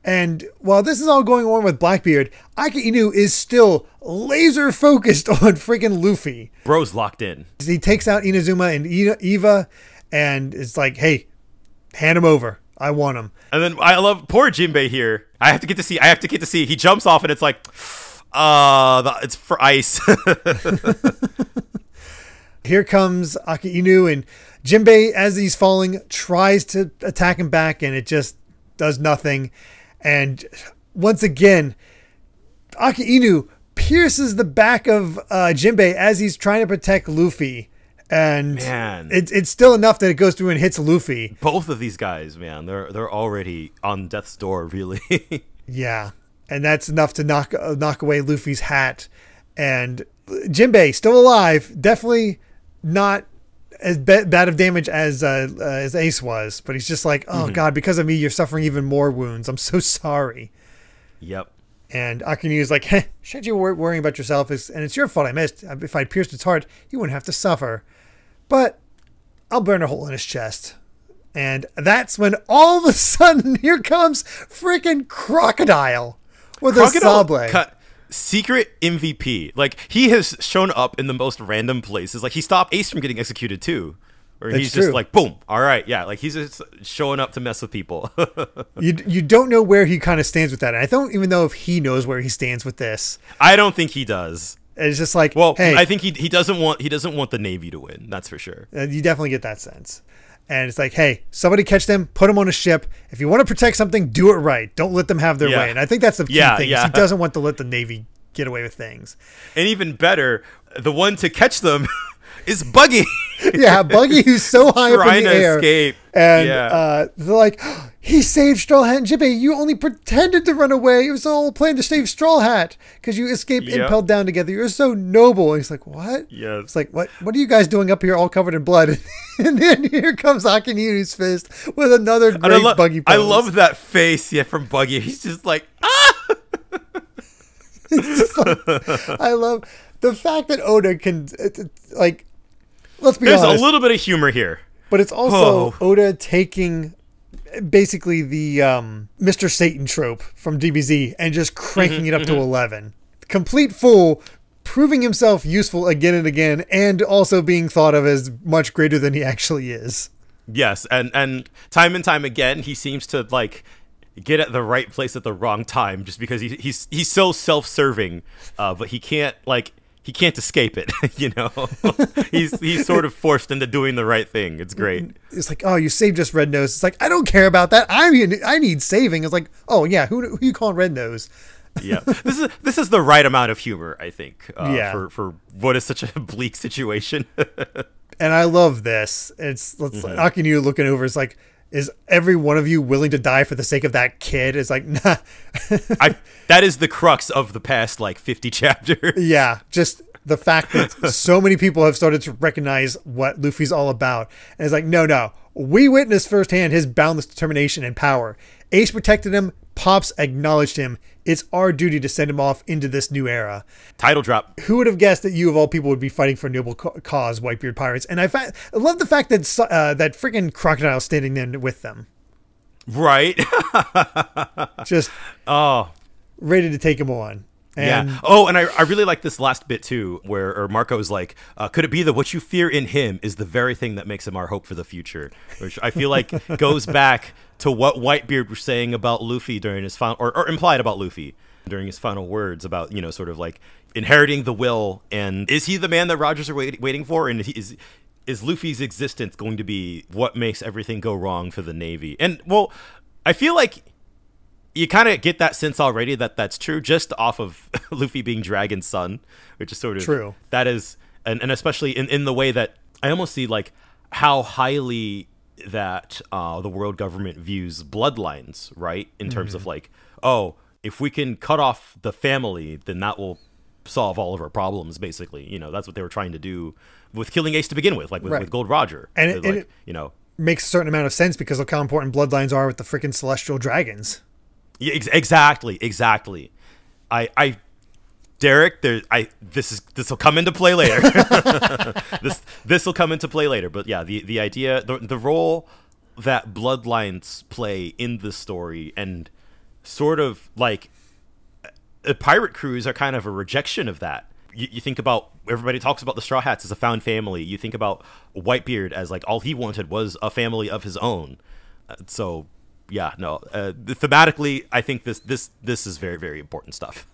And while this is all going on with Blackbeard, Ika Inu is still laser focused on freaking Luffy. Bro's locked in. He takes out Inazuma and Eva, and it's like, hey, hand him over. I want him. And then I love poor Jinbei here. I have to get to see. He jumps off, and it's like, it's for ice. Here comes Aki Inu, and Jinbei, as he's falling, tries to attack him back, and it just does nothing. And once again, Aki Inu pierces the back of Jinbei as he's trying to protect Luffy. And man, it's still enough that it goes through and hits Luffy. Both of these guys, man, they're already on death's door, really. Yeah, and that's enough to knock away Luffy's hat. And Jinbei, still alive, definitely not as bad of damage as Ace was, but he's just like, oh God, because of me, you're suffering even more wounds. I'm so sorry. Yep. And Akinu is like, hey, shouldn't you worrying about yourself? And it's your fault I missed. If I'd pierced its heart, you wouldn't have to suffer. But I'll burn a hole in his chest. And that's when all of a sudden, here comes freaking Crocodile with a saw blade. Secret MVP. Like, he has shown up in the most random places. Like, he stopped Ace from getting executed too. Or he's just like, boom, all right, yeah. Like, he's just showing up to mess with people. You don't know where he kind of stands with that. And I don't even know if he knows where he stands with this. I don't think he does. It's just like, well, hey, I think he doesn't want the Navy to win. That's for sure. You definitely get that sense. And it's like, hey, somebody catch them, put them on a ship. If you want to protect something, do it right. Don't let them have their way. And I think that's the key thing. He doesn't want to let the Navy get away with things. And even better, the one to catch them is Buggy. Yeah, Buggy, who's so high up in the air. Escape. And they're like, oh, he saved Straw Hat. And Jinbei, you only pretended to run away. It was all a plan to save Straw Hat because you escaped impelled down together. You're so noble. And he's like, what? Yeah. It's like, what are you guys doing up here all covered in blood? And then here comes Akinu's fist with another great Buggy pose. I love that face, from Buggy. He's just like, ah! I love the fact that Oda can, like, let's be honest. There's a little bit of humor here. But it's also Oda taking basically the Mr. Satan trope from DBZ and just cranking it up to 11. Complete fool, proving himself useful again and again, and also being thought of as much greater than he actually is. Yes, and time again, he seems to, like, get at the right place at the wrong time just because he's so self-serving, but he can't escape it, he's sort of forced into doing the right thing. It's great. It's like, oh, you saved us, Red Nose. It's like, I don't care about that. I need saving. It's like, oh yeah, who you calling Red Nose? Yeah, this is the right amount of humor, I think, for what is such a bleak situation. And I love this. It's Akinu looking over. It's like, is every one of you willing to die for the sake of that kid? It's like, nah. That is the crux of the past, 50 chapters. Yeah, just the fact that so many people have started to recognize what Luffy's all about. And it's like, no. We witnessed firsthand his boundless determination and power. Ace protected him. Pops acknowledged him. It's our duty to send him off into this new era. Title drop. Who would have guessed that you of all people would be fighting for a noble cause, Whitebeard pirates? And I love the fact that that freaking Crocodile standing there with them. Right. Just ready to take him on. And and I really like this last bit too, where Marco's like, could it be that what you fear in him is the very thing that makes him our hope for the future? Which I feel like goes back to what Whitebeard was saying about Luffy during his final, or implied about Luffy during his final words about, sort of like inheriting the will. And is he the man that Rogers are waiting for? And is Luffy's existence going to be what makes everything go wrong for the Navy? And well, I feel like you kind of get that sense already that that's true just off of Luffy being Dragon's son, which is sort of true. That is, and especially in the way that I almost see like how highly that the world government views bloodlines, right? In terms of like, oh, if we can cut off the family, then that will solve all of our problems, basically. That's what they were trying to do with killing Ace to begin with, like with Gold Roger. And it makes a certain amount of sense because of how important bloodlines are with the freaking celestial dragons. Yeah, exactly. Derek, this will come into play later. this will come into play later. But yeah, the idea, the role that bloodlines play in the story, and sort of like pirate crews are kind of a rejection of that. You think about, everybody talks about the Straw Hats as a found family. You think about Whitebeard as like all he wanted was a family of his own. So yeah, no. Thematically, I think this is very, very important stuff.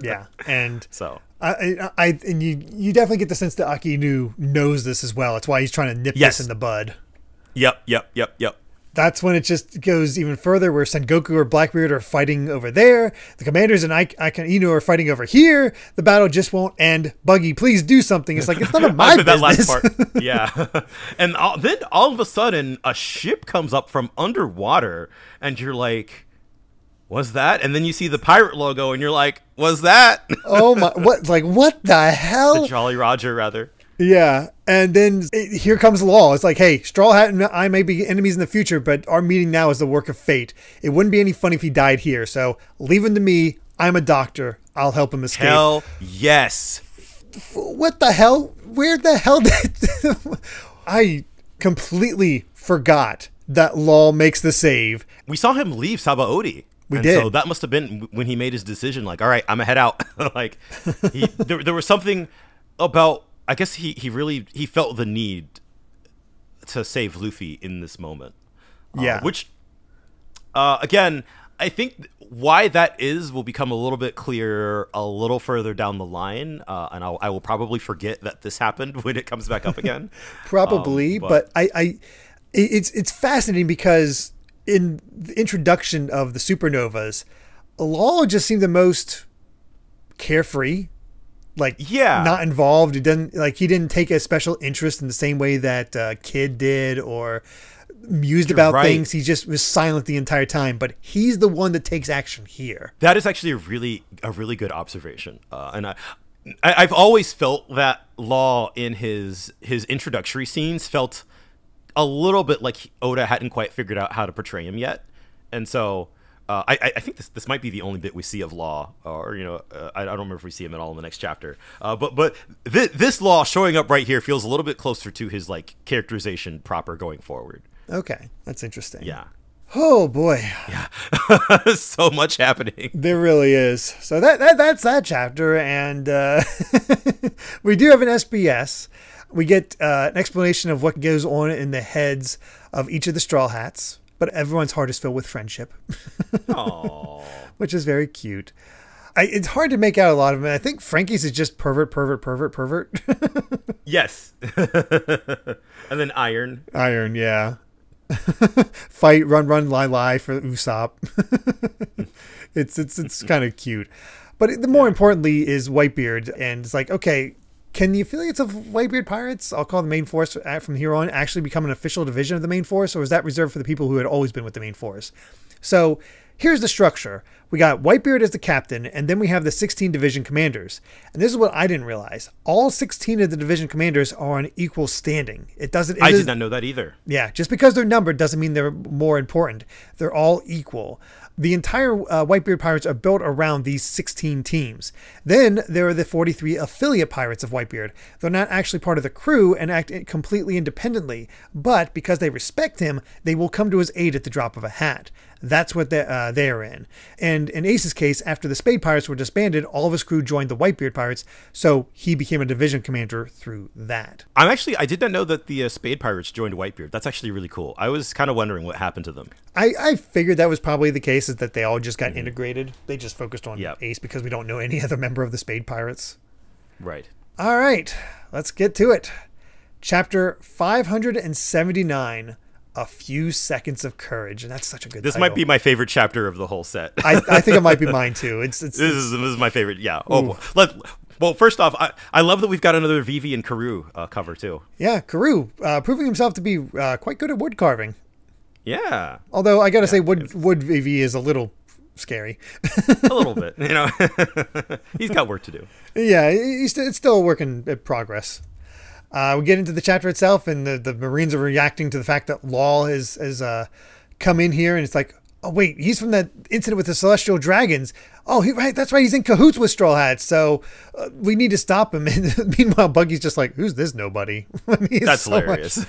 Yeah, and so and you definitely get the sense that Akinu knows this as well. It's why he's trying to nip this in the bud. Yep. That's when it just goes even further, where Sengoku or Blackbeard are fighting over there. The commanders and Akinu are fighting over here. The battle just won't end. Buggy, please do something. It's like, it's none of my business. That last part. Yeah. And then all of a sudden, a ship comes up from underwater, and you're like, what's that? And then you see the pirate logo, and you're like, what's that? Oh my, what the hell? The Jolly Roger, rather. Yeah, and then here comes Law. It's like, hey, Straw Hat and I may be enemies in the future, but our meeting now is the work of fate. It wouldn't be any fun if he died here, so leave him to me. I'm a doctor. I'll help him escape. Hell yes. What the hell? Where the hell did... I completely forgot that Law makes the save. We saw him leave Sabaody. We did. So that must have been when he made his decision, like, all right, I'm going to head out. Like, there was something about... I guess he felt the need to save Luffy in this moment. Yeah. Which, again, I think why that is will become a little bit clearer a little further down the line. And I will probably forget that this happened when it comes back up again. Probably, but it's fascinating because in the introduction of the supernovas, Law just seemed the most carefree. Not involved. He didn't take a special interest in the same way that Kid did, or mused about things. He just was silent the entire time. But he's the one that takes action here. That is actually a really good observation. And I've always felt that Law in his introductory scenes felt a little bit like Oda hadn't quite figured out how to portray him yet, and so. I think this might be the only bit we see of Law, or I don't remember if we see him at all in the next chapter. But this Law showing up right here feels a little bit closer to his characterization proper going forward. Okay, that's interesting. Yeah. Oh boy. Yeah. So much happening. There really is. So that's that chapter, and we do have an SBS. We get an explanation of what goes on in the heads of each of the Straw Hats. But everyone's heart is filled with friendship. Aww. Which is very cute. It's hard to make out a lot of them. I think Frankie's is just pervert. Yes. And then Iron. Iron, yeah. Fight, run, lie for Usopp. It's kind of cute. But the more importantly is Whitebeard. And it's like, okay, can the affiliates of Whitebeard Pirates, I'll call the main force from here on, actually become an official division of the main force, or is that reserved for the people who had always been with the main force? So here's the structure. We got Whitebeard as the captain, and then we have the 16 division commanders. And this is what I didn't realize. All 16 of the division commanders are on equal standing. I did not know that either. Yeah, just because they're numbered doesn't mean they're more important. They're all equal. The entire Whitebeard Pirates are built around these 16 teams. Then there are the 43 affiliate pirates of Whitebeard. They're not actually part of the crew and act completely independently, but because they respect him, they will come to his aid at the drop of a hat. That's what they're in. And in Ace's case, after the Spade Pirates were disbanded, all of his crew joined the Whitebeard Pirates, so he became a division commander through that. I did not know that the Spade Pirates joined Whitebeard. That's actually really cool. I was kind of wondering what happened to them. I figured that was probably the case, is that they all just got integrated. They just focused on Ace because we don't know any other member of the Spade Pirates. Right. All right, let's get to it. Chapter 579. A Few Seconds of Courage, and that's such a good title. This might be my favorite chapter of the whole set. I think it might be mine too. This is my favorite. Yeah. Well, first off, I love that we've got another Vivi and Karoo cover too. Yeah, Karoo proving himself to be quite good at wood carving. Yeah. Although I got to say, wood Vivi is a little scary. A little bit, He's got work to do. Yeah, it's still a work in progress. We get into the chapter itself, and the Marines are reacting to the fact that Law has come in here, and it's like, oh wait, he's from that incident with the Celestial Dragons. Oh, that's right, he's in cahoots with Straw Hats, so we need to stop him. And meanwhile, Buggy's just like, who's this nobody? That's hilarious.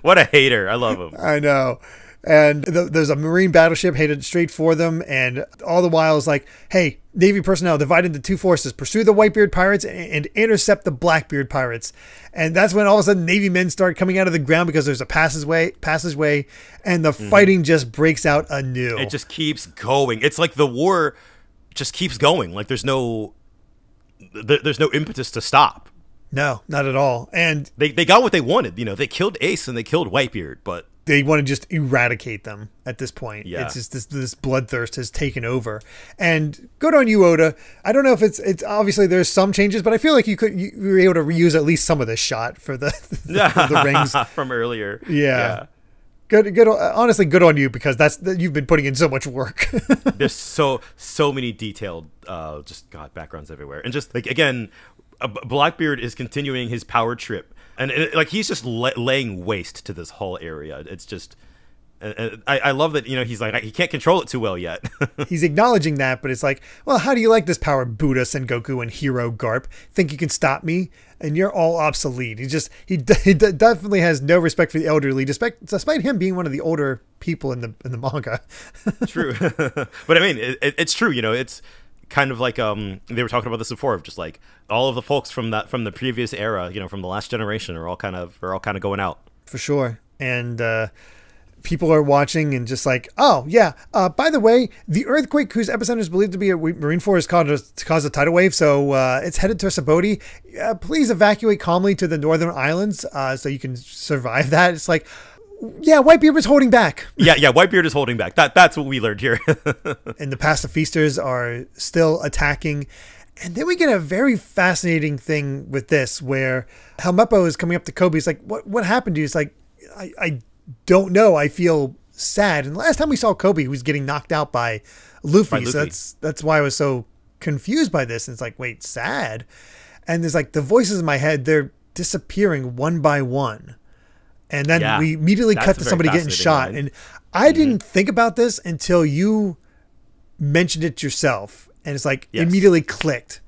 What a hater. I love him. I know. And there's a Marine battleship headed straight for them. And all the while is like, hey, Navy personnel divide into two forces, pursue the Whitebeard pirates and intercept the Blackbeard pirates. And that's when all of a sudden Navy men start coming out of the ground because there's a passageway, and the fighting just breaks out anew. It just keeps going. It's like the war just keeps going. Like there's no impetus to stop. No, not at all. And they got what they wanted. You know, they killed Ace and they killed Whitebeard, but they want to just eradicate them at this point. Yeah. It's just this bloodthirst has taken over. And good on you, Oda. I don't know if it's obviously there's some changes, but I feel like you were able to reuse at least some of this shot for the rings from earlier. Yeah. Good. Honestly, good on you, because you've been putting in so much work. There's so many detailed, backgrounds everywhere, and just like again, Blackbeard is continuing his power trip, and like he's just laying waste to this whole area. It's just, I love that, you know, he's like, he can't control it too well yet. He's acknowledging that, but it's like, well, how do you like this power, Buddha, Sengoku, and Hero Garp? Think you can stop me? And you're all obsolete. He definitely has no respect for the elderly, despite him being one of the older people in the manga. True. But I mean, it's true. You know, it's kind of like they were talking about this before, of just like all of the folks from the previous era, you know, from the last generation are all kind of going out. For sure. And people are watching and just like, oh yeah, by the way, the earthquake whose epicenter is believed to be a marine force caused a tidal wave, so it's headed to Saboti. Please evacuate calmly to the northern islands so you can survive that. It's like, yeah, Whitebeard was holding back. Yeah, Whitebeard is holding back. That's what we learned here. And the pacifisters are still attacking. And then we get a very fascinating thing with this, where Helmeppo is coming up to Kobe. He's like, what happened to you? It's like, I don't know. I feel sad. And the last time we saw Kobe, he was getting knocked out by Luffy. So that's why I was so confused by this. And it's like, wait, sad? And there's like the voices in my head, they're disappearing one by one. And then we immediately cut to somebody getting shot. Line. And I didn't think about this until you mentioned it yourself. And it's like immediately clicked.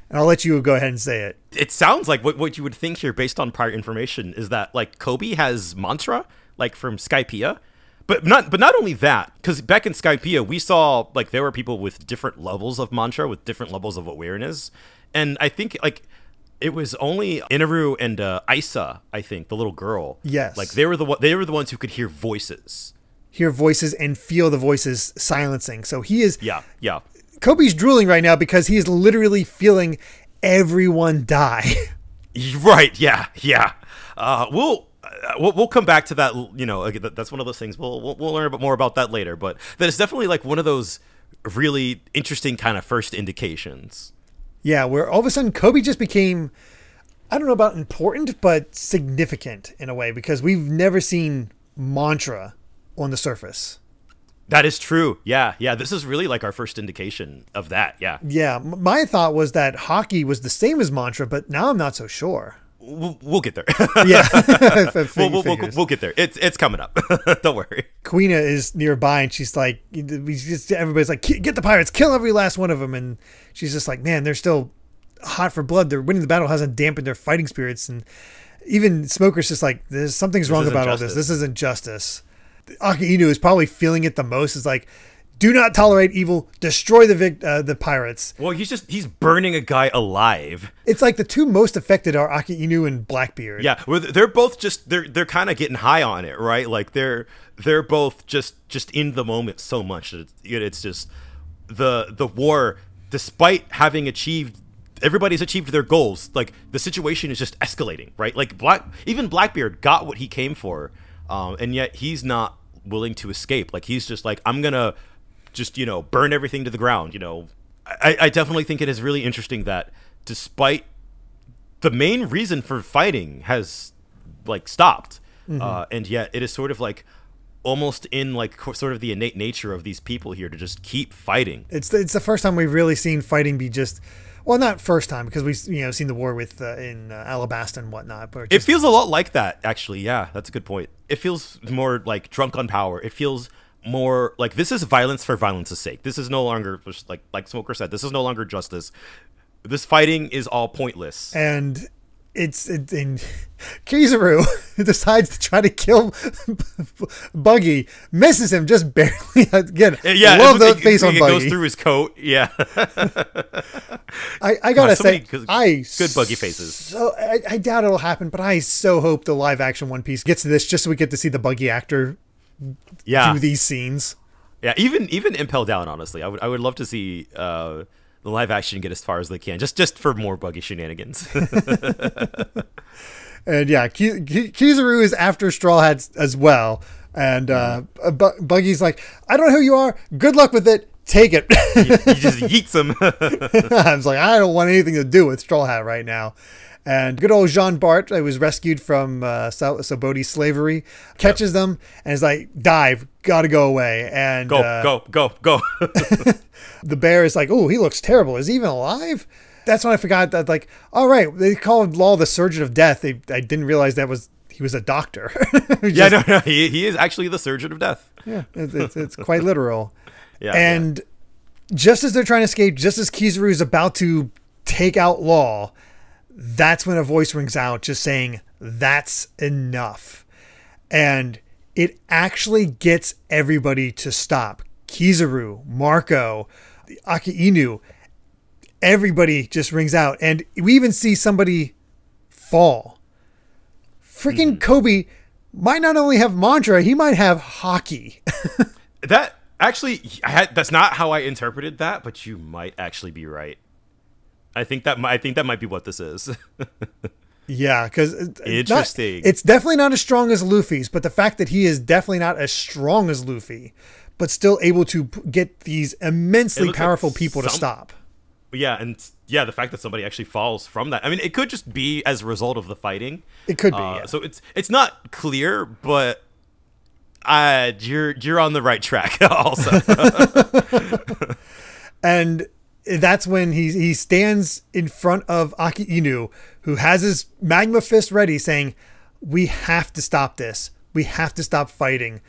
And I'll let you go ahead and say it. It sounds like what you would think here, based on prior information, is that like Kobe has mantra, like from Skypiea, but not only that, because back in Skypiea we saw like there were people with different levels of mantra, with different levels of awareness, and I think like it was only Inaru and Isa, I think, the little girl. Yes, like they were the ones who could hear voices and feel the voices silencing. So he is yeah. Kobe's drooling right now because he is literally feeling everyone die. Right? Yeah. We'll come back to that. You know, that's one of those things. We'll learn a bit more about that later. But that is definitely like one of those really interesting kind of first indications. Yeah, where all of a sudden Kobe just became, I don't know about important, but significant in a way, because we've never seen mantra on the surface. That is true. Yeah. This is really like our first indication of that. Yeah. Yeah. My thought was that hockey was the same as mantra, but now I'm not so sure. We'll get there. Yeah. We'll get there. It's coming up. Don't worry. Quina is nearby and she's like, everybody's like, get the pirates, kill every last one of them. And she's just like, man, they're still hot for blood. They're winning the battle, hasn't dampened their fighting spirits. And even Smoker's just like, something's wrong about all this. This isn't justice. Aki Inu is probably feeling it the most. Is like, do not tolerate evil, destroy the pirates. Well, he's burning a guy alive. It's like the two most affected are Aki Inu and Blackbeard. Yeah, well, they're both just they're kind of getting high on it, right? Like they're both just in the moment so much that it's just the war, despite having everybody's achieved their goals, like the situation is just escalating, right? Like even Blackbeard got what he came for. And yet he's not willing to escape. Like he's just like, I'm gonna just, you know, burn everything to the ground. You know, I definitely think it is really interesting that despite the main reason for fighting has like stopped, and yet it is sort of like almost in like sort of the innate nature of these people here to just keep fighting. It's the first time we've really seen fighting be just. Well, not first time, because we've seen the war with in Alabasta and whatnot. But it feels a lot like that, actually. Yeah, that's a good point. It feels more like drunk on power. It feels more like this is violence for violence's sake. This is no longer, like Smoker said, this is no longer justice. This fighting is all pointless. And and Kizaru decides to try to kill Buggy, misses him just barely. Again, love the face on Buggy. It goes through his coat. Yeah. I gotta say, good Buggy faces. So I doubt it'll happen, but I so hope the live action One Piece gets to this just so we get to see the Buggy actor do these scenes. Yeah, even Impel Down, honestly, I would love to see the live action get as far as they can, just for more Buggy shenanigans. And yeah, Kizaru is after Straw Hats as well, and Buggy's like, I don't know who you are. Good luck with it. Take it. He just yeets him. I was like, I don't want anything to do with Straw Hat right now. And good old Jean Bart, who was rescued from Sabodi's slavery, catches them and is like, dive, gotta go away. And go. The bear is like, oh, he looks terrible. Is he even alive? That's when I forgot that, like, all right, they called Law the Surgeon of Death. I didn't realize he was a doctor. No, he is actually the Surgeon of Death. Yeah, it's quite literal. Yeah. Just as they're trying to escape, just as Kizaru is about to take out Law, that's when a voice rings out just saying, that's enough. And it actually gets everybody to stop. Kizaru, Marco, Aki Inu, everybody just rings out. And we even see somebody fall. Freaking Kobe might not only have mantra, he might have hockey. That actually, that's not how I interpreted that, but you might actually be right. I think that might be what this is. Yeah, because interesting. It's definitely not as strong as Luffy's, but the fact that he is definitely not as strong as Luffy, but still able to get these immensely powerful people to stop. Yeah, and the fact that somebody actually falls from that. I mean, it could just be as a result of the fighting. It could be. Yeah. So it's not clear, but you're on the right track also. And that's when he stands in front of Aki Inu, who has his magma fist ready, saying, we have to stop this. We have to stop fighting.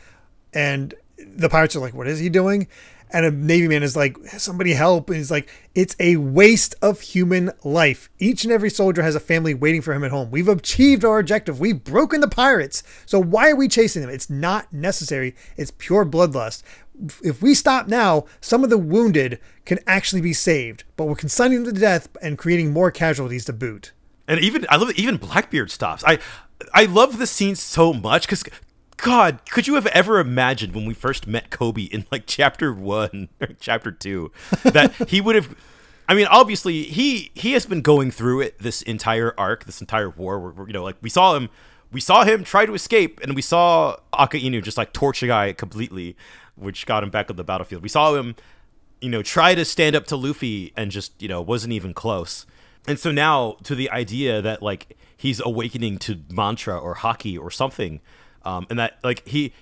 And the pirates are like, what is he doing? And a Navy man is like, somebody help. And he's like, it's a waste of human life. Each and every soldier has a family waiting for him at home. We've achieved our objective. We've broken the pirates. So why are we chasing them? It's not necessary. It's pure bloodlust. If we stop now, some of the wounded can actually be saved, but we're consigning them to death and creating more casualties to boot. And I love that even Blackbeard stops. I love this scene so much because, God, could you have ever imagined when we first met Kobe in like chapter 1 or chapter 2 that he would have? I mean, obviously he has been going through it this entire arc, this entire war. Where like we saw him try to escape, and we saw Aka Inu just like torch a guy completely, which got him back on the battlefield. We saw him, try to stand up to Luffy and just, wasn't even close. And so now to the idea that like he's awakening to mantra or haki or something, and that like he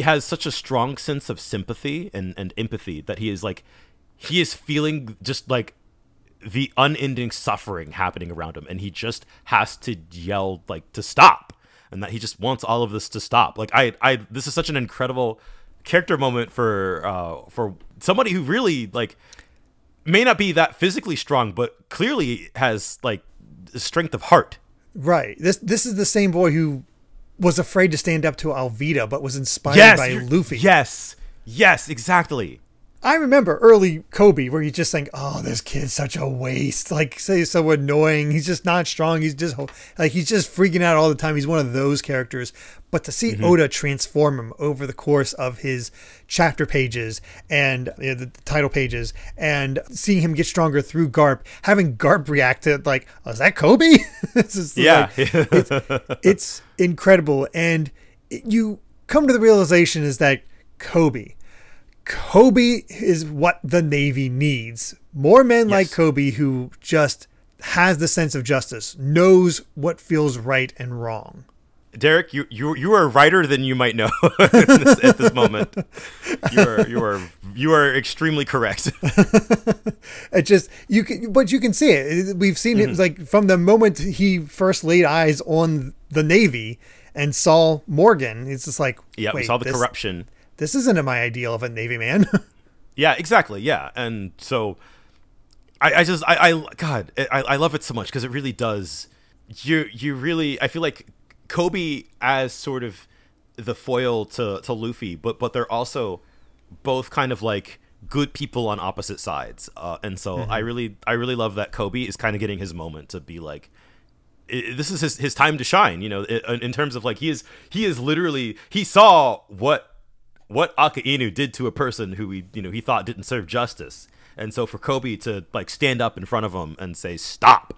has such a strong sense of sympathy and empathy that he is feeling just like the unending suffering happening around him, and he just has to yell like to stop, and that he just wants all of this to stop. Like this is such an incredible character moment for somebody who really like may not be that physically strong, but clearly has like the strength of heart. Right. This is the same boy who was afraid to stand up to Alvida, but was inspired by Luffy. Yes, exactly. I remember early Kobe where you just think, oh, this kid's such a waste. Like, say, so annoying. He's just not strong. He's just freaking out all the time. He's one of those characters. But to see Oda transform him over the course of his chapter pages and the title pages, and seeing him get stronger through Garp, having Garp react to like, oh, is that Kobe? It's incredible. And you come to the realization is that Kobe is what the Navy needs. More men like Kobe who just has the sense of justice, knows what feels right and wrong. Derek, you are righter than you might know at this moment. You are extremely correct. You can see it. We've seen it like from the moment he first laid eyes on the Navy and saw Morgan. It's just like, we saw the corruption. This isn't my ideal of a Navy man. Yeah, exactly. Yeah. And so I love it so much because it really does. you really, I feel like Kobe as sort of the foil to Luffy, but they're also both kind of like good people on opposite sides, and so I really love that Kobe is kind of getting his moment to be like, this is his time to shine, you know, in terms of like he is literally, he saw what Aka Inu did to a person who he thought didn't serve justice, and so for Kobe to like stand up in front of him and say stop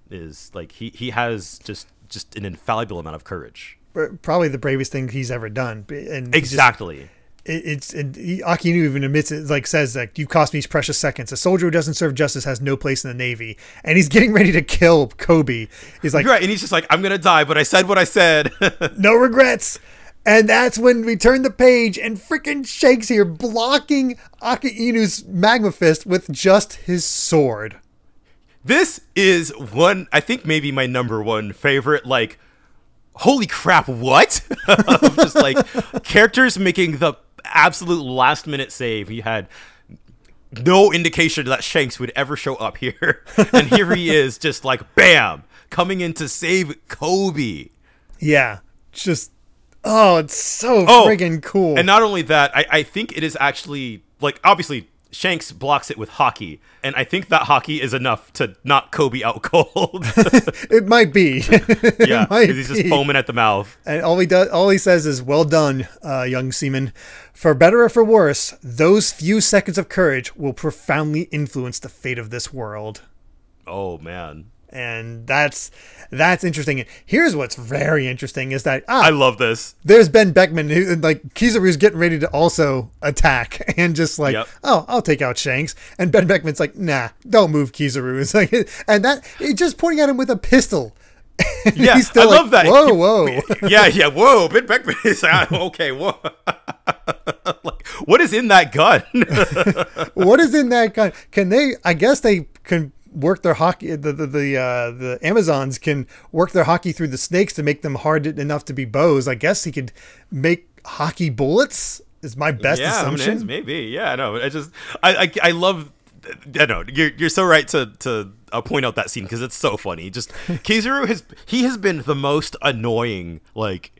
is like he has just an infallible amount of courage. Probably the bravest thing he's ever done. And exactly. Akinu even admits it, like says like, "You've cost me precious seconds. A soldier who doesn't serve justice has no place in the Navy." And he's getting ready to kill Kobe. He's like, right, and he's just like, "I'm gonna die, but I said what I said." No regrets. And that's when we turn the page and freaking Shanks here blocking Aka Inu's magma fist with just his sword. This is I think maybe my number one favorite, like, holy crap, what? Of just like characters making the absolute last minute save. You had no indication that Shanks would ever show up here. And here he is, just like, bam, coming in to save Kobe. Yeah, just, it's so friggin' cool. And not only that, I think it is actually, like, obviously Shanks blocks it with hockey, and I think that hockey is enough to knock Kobe out cold. It might be. Yeah, because he's just foaming at the mouth. And all he says is, "Well done, young seaman. For better or for worse, those few seconds of courage will profoundly influence the fate of this world." Oh man. And that's interesting. Here's what's very interesting is that I love this. There's Ben Beckman who, like, Kizaru's getting ready to also attack and just like, I'll take out Shanks. And Ben Beckman's like, nah, don't move, Kizaru. It's like, and that he's just pointing at him with a pistol. Yeah, he's still I love that. Whoa. Yeah. Whoa, Ben Beckman is okay. Whoa. Like, what is in that gun? What is in that gun? I guess they can work their hockey. The Amazons can work their hockey through the snakes to make them hard enough to be bows. I guess he could make hockey bullets. Is my best assumption. Maybe. Yeah. No. I love. I know you're so right to point out that scene because it's so funny. Just Kizaru has been the most annoying. Like,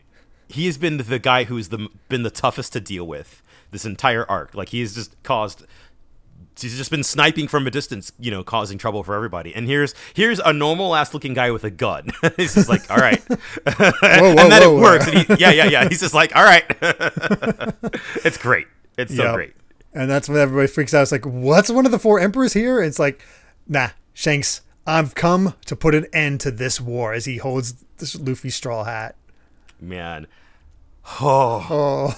he has been the guy who's been the toughest to deal with this entire arc. Like, he's just been sniping from a distance, causing trouble for everybody. And here's a normal ass looking guy with a gun. He's just like, all right. And then it works. And yeah. He's just like, all right. It's great. It's so great. And that's when everybody freaks out. It's like, what's one of the four emperors here? And it's like, nah, Shanks, I've come to put an end to this war, as he holds this Luffy straw hat. Man. Oh,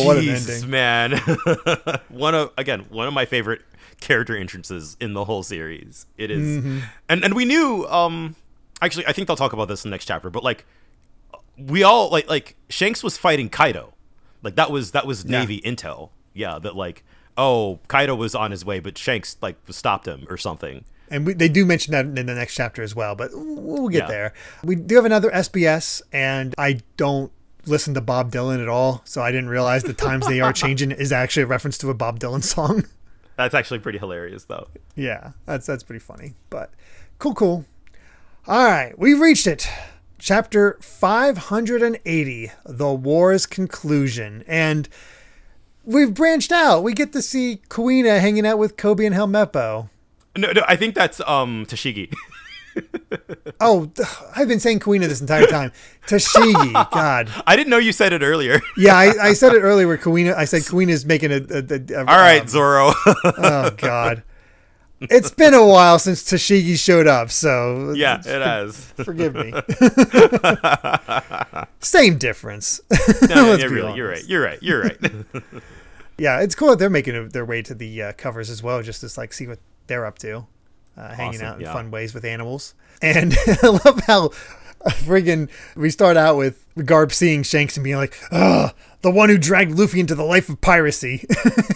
what an ending, man. one of my favorite character entrances in the whole series. It is. And we knew, actually, I think they'll talk about this in the next chapter, but like, we all like Shanks was fighting Kaido. Like, that was Navy intel. Yeah, that like, Kaido was on his way, but Shanks like stopped him or something. And they do mention that in the next chapter as well, but we'll get there. We do have another SBS, and I don't listen to Bob Dylan at all, so I didn't realize the times they are changing is actually a reference to a Bob Dylan song. That's actually pretty hilarious, though. Yeah, that's pretty funny, but cool. All right, we've reached it. Chapter 580, The War's Conclusion, and we've branched out. We get to see Kuina hanging out with Kobe and Helmeppo. No, I think that's Tashigi. Oh, I've been saying Kuina this entire time. Tashigi, God. I didn't know you said it earlier. Yeah, I said it earlier where Kuina, I said Kuina's making a all right, Zoro. Oh, God. It's been a while since Tashigi showed up, so... Yeah, it has. Forgive me. Same difference. No, you're right. Yeah, it's cool that they're making their way to the covers as well, just to like see what they're up to. Hanging out in fun ways with animals. And I love how friggin' we start out with Garp seeing Shanks and being like, the one who dragged Luffy into the life of piracy.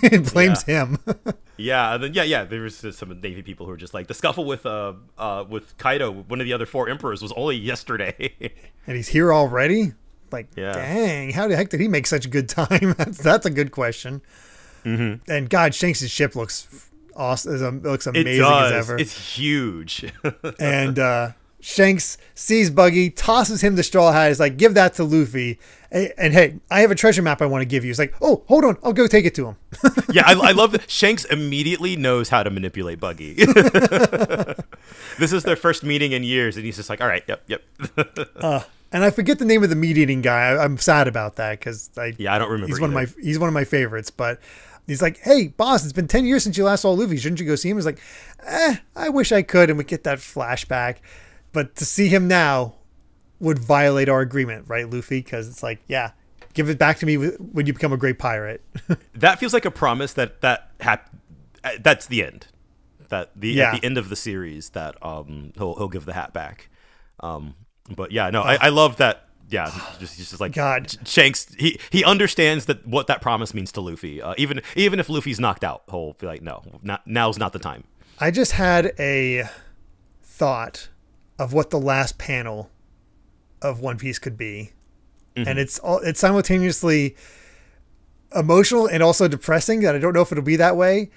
It blames him. Yeah, and then there was some Navy people who were just like, the scuffle with Kaido, one of the other four emperors, was only yesterday. And he's here already? Like, dang, how the heck did he make such a good time? That's a good question. And God, Shanks' ship looks awesome. It looks amazing as ever. It's huge. And Shanks sees Buggy, tosses him the straw hat. Is like, give that to Luffy. And hey, I have a treasure map I want to give you. It's like, oh, hold on, I'll go take it to him. Yeah, I love that Shanks immediately knows how to manipulate Buggy. This is their first meeting in years, and he's just like, all right, yep. And I forget the name of the meat eating guy. I'm sad about that because I don't remember. He's one of my favorites, but. He's like, hey, boss, it's been 10 years since you last saw Luffy. Shouldn't you go see him? He's like, I wish I could. And we get that flashback. But to see him now would violate our agreement, right, Luffy? Because it's like, yeah, give it back to me when you become a great pirate. That feels like a promise that's the end. At the end of the series that he'll give the hat back. But yeah, no, I love that. Yeah, just like God. Shanks, he understands what that promise means to Luffy. Even if Luffy's knocked out, he'll be like, no, now's not the time. I just had a thought of what the last panel of One Piece could be, and it's simultaneously emotional and also depressing. That I don't know if it'll be that way,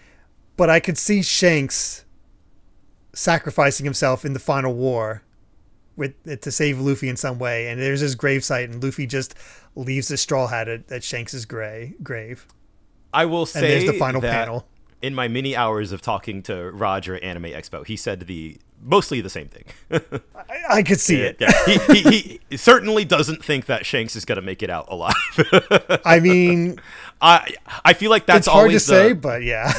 but I could see Shanks sacrificing himself in the final war. To save Luffy in some way, and there's his gravesite, and Luffy just leaves the straw hat at Shanks's grave. I will say, and there's the final panel. In my many hours of talking to Roger at Anime Expo, he said mostly the same thing. I could see it. Yeah. He certainly doesn't think that Shanks is going to make it out alive. I mean, I feel like that's it's hard always to say, but yeah.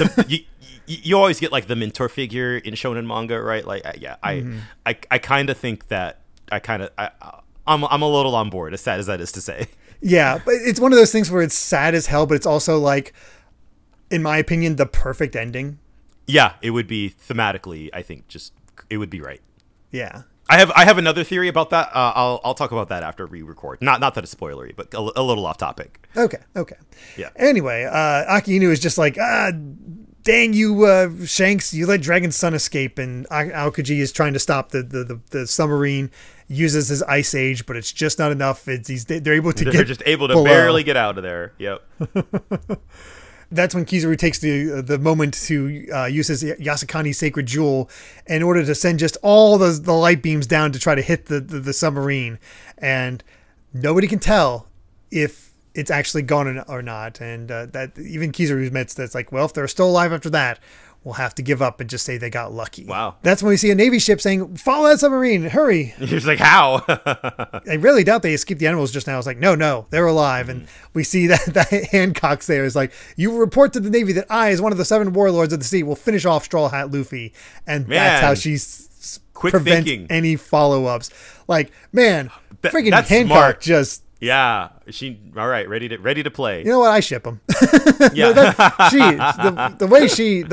You always get like the mentor figure in shonen manga, right? Like, I kind of think that I'm a little on board, as sad as that is to say. Yeah, but it's one of those things where it's sad as hell, but it's also like, in my opinion, the perfect ending. Yeah, it would be thematically. I think it would be right. Yeah. I have another theory about that. I'll talk about that after we record. Not that it's spoilery, but a little off topic. Okay. Yeah. Anyway, Aki Inu is just like, dang you, Shanks, you let Dragon's son escape, and Aokiji is trying to stop the submarine, uses his ice age, but it's just not enough. They're just able to below. Barely get out of there. Yep. That's when Kizaru takes the moment to use his Yasakani sacred jewel in order to send just all the light beams down to try to hit the submarine, and nobody can tell if it's actually gone or not. And that even Kizaru admits that's like, well, if they're still alive after that, we'll have to give up and just say they got lucky. Wow. That's when we see a Navy ship saying, follow that submarine, hurry. He's like, how? I really doubt they escaped the animals just now. It's like, no, they're alive. And we see that Hancock's there is like, you report to the Navy that I, as one of the 7 warlords of the sea, will finish off Straw Hat Luffy. And that's how she prevents any follow-ups. Like, man, freaking Hancock smart. Just... Yeah, all right, ready to play. You know what? I ship him. Yeah, the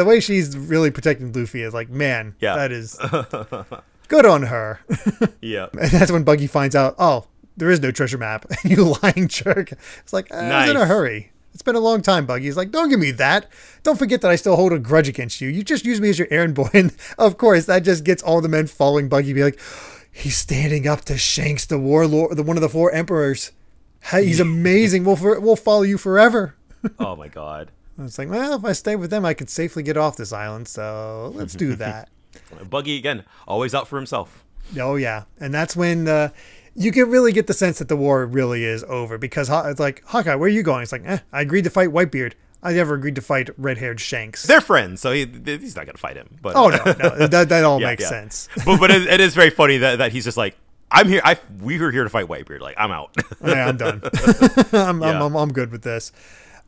way she's really protecting Luffy is like, man, that is good on her. Yeah, and that's when Buggy finds out, oh, there is no treasure map. You lying jerk. It's like, I was in a hurry. It's been a long time, Buggy. He's like, don't give me that. Don't forget that I still hold a grudge against you. You just use me as your errand boy, and of course that just gets all the men following Buggy. Be like, he's standing up to Shanks, the warlord, one of the 4 emperors. He's amazing. We'll follow you forever. Oh my God. It's like, well, if I stay with them, I could safely get off this island. So let's do that. Buggy again, always out for himself. Oh yeah, and that's when you can really get the sense that the war really is over, because it's like, Hawkeye, where are you going? It's like, I agreed to fight Whitebeard. I never agreed to fight red-haired Shanks. They're friends, so he's not going to fight him. But no, that all makes sense. But it is very funny that he's just like, I'm here. We were here to fight Whitebeard. Like, I'm out. Yeah, I'm done. I'm good with this.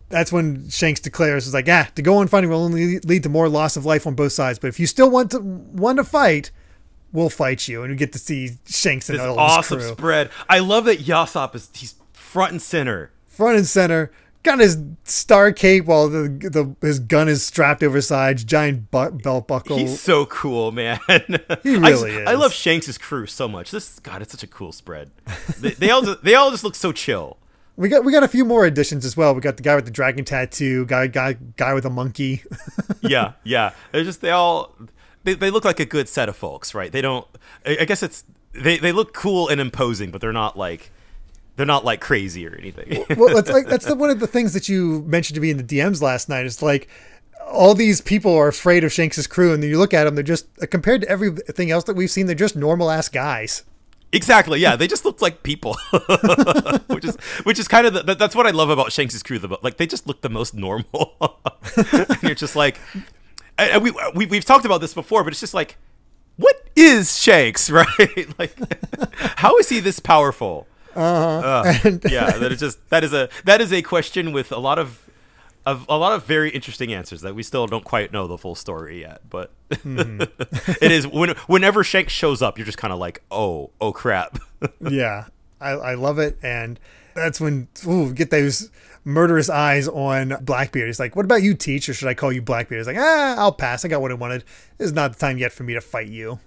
That's when Shanks declares, "Is like, to go on fighting will only lead to more loss of life on both sides. But if you still want to fight, we'll fight you." And we get to see Shanks and all awesome his crew. Spread. I love that Yasop he's front and center. Got his star cape while his gun is strapped over his sides, giant belt buckle. He's so cool, man. He really is. I love Shanks' crew so much. It's such a cool spread. they all just look so chill. We got a few more additions as well. We got the guy with the dragon tattoo, guy with a monkey. yeah. They look like a good set of folks, right? They don't. I guess they look cool and imposing, but they're not like crazy or anything. Well, that's one of the things that you mentioned to me in the DMs last night. It's like, all these people are afraid of Shanks's crew, and then you look at them, they're just, compared to everything else that we've seen, they're just normal ass guys. Exactly. Yeah, they just look like people, which is kind of that's what I love about Shanks's crew. Like they just look the most normal. And you're just like, and we've talked about this before, but it's just like, what is Shanks, right? Like, how is he this powerful? Yeah, that is a question with a lot of very interesting answers that we still don't quite know the full story yet. But it is whenever Shanks shows up, you're just kind of like, oh crap. Yeah, I love it, and that's when get those murderous eyes on Blackbeard. He's like, "What about you, Teach? Or should I call you Blackbeard?" He's like, I'll pass. I got what I wanted. This is not the time yet for me to fight you.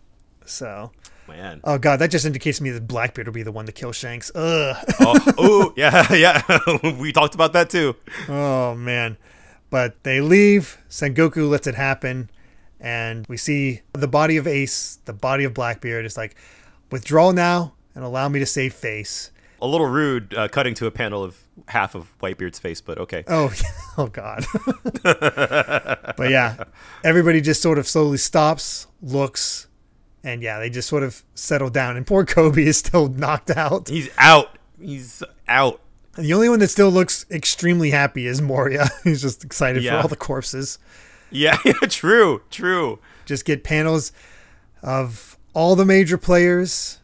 So. Man. Oh god, that just indicates to me that Blackbeard will be the one to kill Shanks. Ugh. Yeah. We talked about that too. Oh man. But they leave. Sengoku lets it happen, and we see the body of Ace, the body of Blackbeard. It's like, withdraw now and allow me to save face. A little rude, cutting to a panel of half of Whitebeard's face, but okay. Oh god. But yeah, everybody just sort of slowly stops, looks. And yeah, they just sort of settle down. And poor Kobe is still knocked out. He's out. He's out. And the only one that still looks extremely happy is Moria. He's just excited for all the corpses. Yeah, true. Just get panels of all the major players.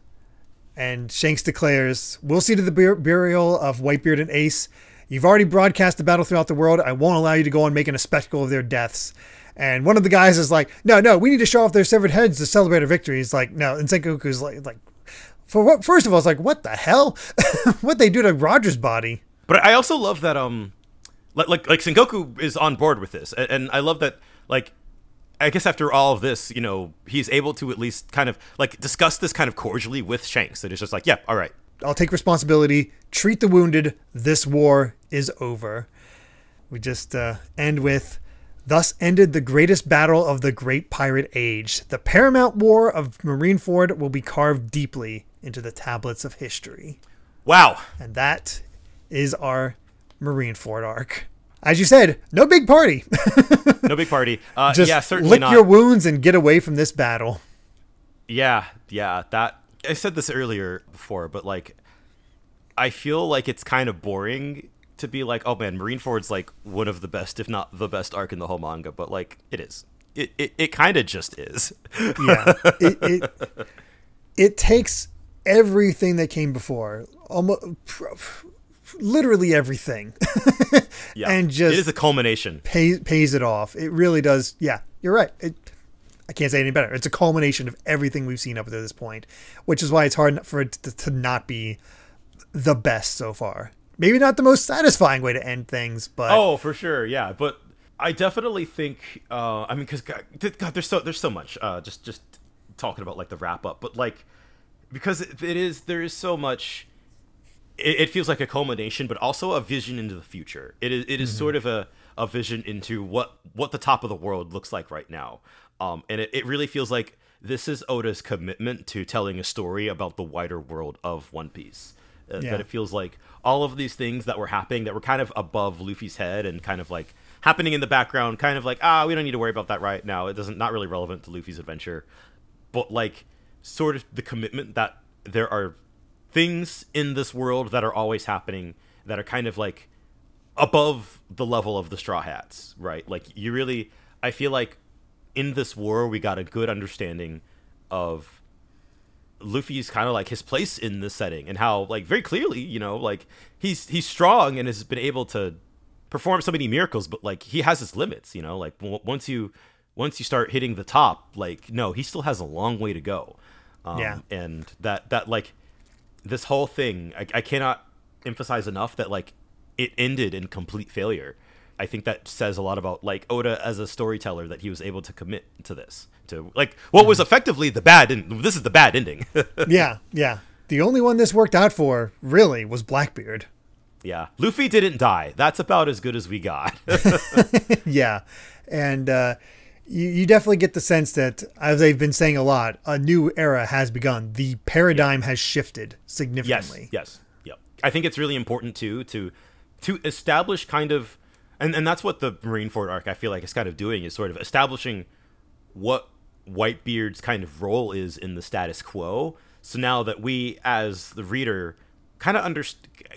And Shanks declares, "We'll see to the burial of Whitebeard and Ace. You've already broadcast the battle throughout the world. I won't allow you to go on making a spectacle of their deaths." And one of the guys is like, no, we need to show off their severed heads to celebrate our victory. He's like, no. And Sengoku's like, for what? First of all, it's like, what the hell? What they do to Roger's body? But I also love that, like Sengoku is on board with this. And I love that, like, I guess after all of this, you know, he's able to at least kind of like discuss this kind of cordially with Shanks. And it's just like, yeah, all right. I'll take responsibility. Treat the wounded. This war is over. We just end with, thus ended the greatest battle of the great pirate age. The Paramount War of Marineford will be carved deeply into the tablets of history. Wow. And that is our Marineford arc. As you said, no big party. No big party. Just yeah, certainly lick not. your wounds and get away from this battle. Yeah. That I said this earlier before, but like, I feel like it's kind of boring to be like, oh man, Marineford's like one of the best, if not the best arc in the whole manga, but like it is. It kind of just is. Yeah. It takes everything that came before, almost literally everything. Yeah. And just it is a culmination. Pays it off. It really does. Yeah, you're right. I can't say any better. It's a culmination of everything we've seen up to this point, which is why it's hard for it to not be the best so far. Maybe not the most satisfying way to end things, but oh, for sure, yeah. But I definitely think, I mean, because God, there's so much. Just talking about like the wrap up, but like because there is so much. It feels like a culmination, but also a vision into the future. It is sort of a vision into what the top of the world looks like right now. And it really feels like this is Oda's commitment to telling a story about the wider world of One Piece. That it feels like all of these things that were happening that were kind of above Luffy's head and kind of like happening in the background, kind of like, we don't need to worry about that right now. It not really relevant to Luffy's adventure. But like sort of the commitment that there are things in this world that are always happening that are kind of like above the level of the Straw Hats, right? Like I feel like in this war, we got a good understanding of Luffy's kind of like his place in this setting and how like very clearly, you know, like he's strong and has been able to perform so many miracles, but like he has his limits, you know, like once you start hitting the top, like, no, he still has a long way to go. And that like this whole thing, I cannot emphasize enough that like it ended in complete failure. I think that says a lot about like Oda as a storyteller, that he was able to commit to this, to like what was effectively the bad end. This is the bad ending. Yeah. The only one this worked out for really was Blackbeard. Yeah. Luffy didn't die. That's about as good as we got. Yeah. And you definitely get the sense that, as they've been saying a lot, a new era has begun. The paradigm has shifted significantly. Yes. Yep. I think it's really important too to establish kind of And that's what the Marineford arc, I feel like, is kind of doing, is sort of establishing what Whitebeard's kind of role is in the status quo. So now that we, as the reader, kind of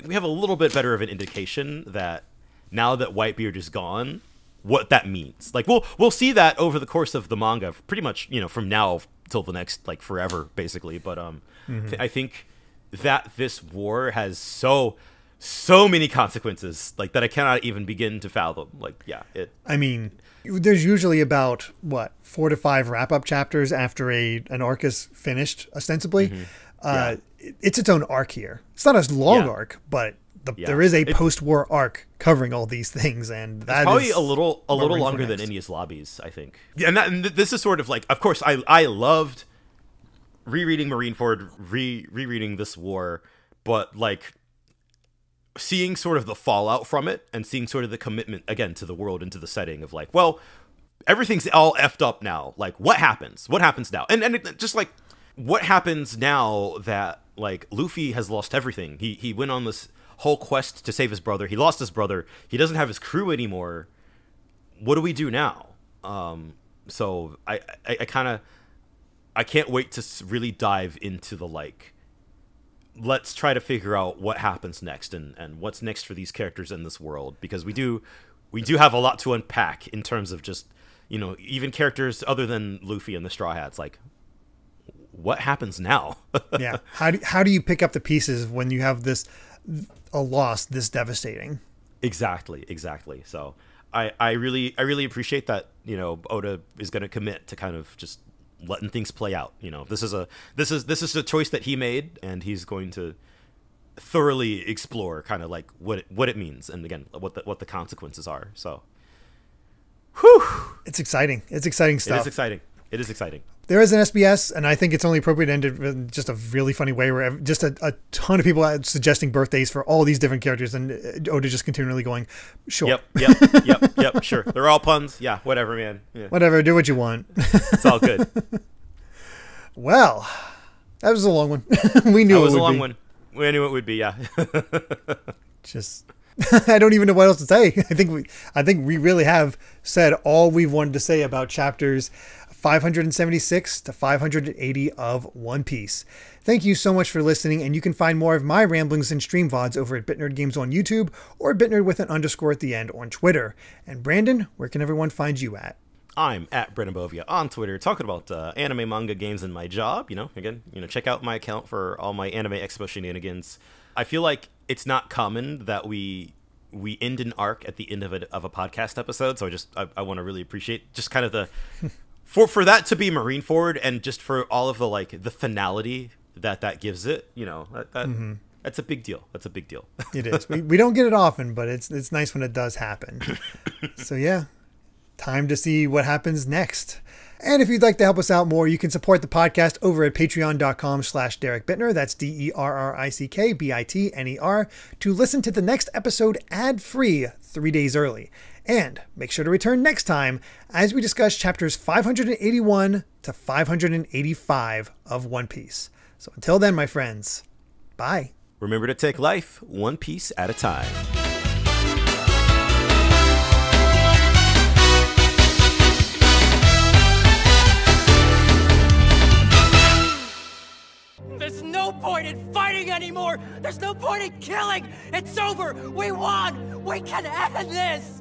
we have a little bit better of an indication that now that Whitebeard is gone, what that means. Like, we'll see that over the course of the manga, pretty much, you know, from now till the next, like, forever, basically. But I think that this war has so many consequences, like, that I cannot even begin to fathom. Like, yeah, I mean, there's usually about 4 to 5 wrap-up chapters after an arc is finished, ostensibly. It's its own arc here. It's not a long arc, but there is a post-war arc covering all these things, and that's probably a little longer than Enies Lobbies, I think. Yeah, and this is sort of like, of course, I loved rereading Marineford, rereading this war, but like seeing sort of the fallout from it and seeing sort of the commitment again to the world and to the setting of like, well, everything's all effed up now. Like, what happens? What happens now? And it, just like, what happens now that like Luffy has lost everything? He went on this whole quest to save his brother. He lost his brother. He doesn't have his crew anymore. What do we do now? So I can't wait to really dive into the like, let's try to figure out what happens next and what's next for these characters in this world, because we do have a lot to unpack in terms of just, you know, even characters other than Luffy and the Straw Hats. Like, what happens now? Yeah. How do you pick up the pieces when you have a loss this devastating? Exactly. So I really appreciate that, you know, Oda is going to commit to kind of just letting things play out. You know, this is a choice that he made, and he's going to thoroughly explore kind of like what it means, and again what the consequences are. So, whew, it's exciting. It's exciting stuff. It is exciting. There is an SBS, and I think it's only appropriate to end it in just a really funny way, where just a ton of people are suggesting birthdays for all these different characters, and Oda just continually going, sure. Yep, sure. They're all puns. Yeah, whatever, man. Yeah. Whatever, do what you want. It's all good. Well, that was a long one. We knew it was a long one. We knew it would be, yeah. Just, I don't even know what else to say. I think we really have said all we've wanted to say about chapters 576 to 580 of One Piece. Thank you so much for listening, and you can find more of my ramblings and stream VODs over at BitNerd Games on YouTube, or BitNerd with an underscore at the end on Twitter. And Brandon, where can everyone find you at? I'm at Brandon Bovia on Twitter, talking about anime, manga, games, and my job. You know, again, check out my account for all my Anime Expo shenanigans. I feel like it's not common that we end an arc at the end of a podcast episode, so I want to really appreciate just kind of the for that to be Marineford, and just for all of the like the finality that gives it. You know, that's a big deal. That's a big deal. It is. We don't get it often, but it's nice when it does happen. So yeah. Time to see what happens next. And if you'd like to help us out more, you can support the podcast over at patreon.com/Derek Bittner. That's DERRICKBITNER to listen to the next episode ad-free 3 days early. And make sure to return next time as we discuss chapters 581 to 585 of One Piece. So until then, my friends, bye. Remember to take life one piece at a time. There's no point in fighting anymore! There's no point in killing! It's over! We won! We can end this!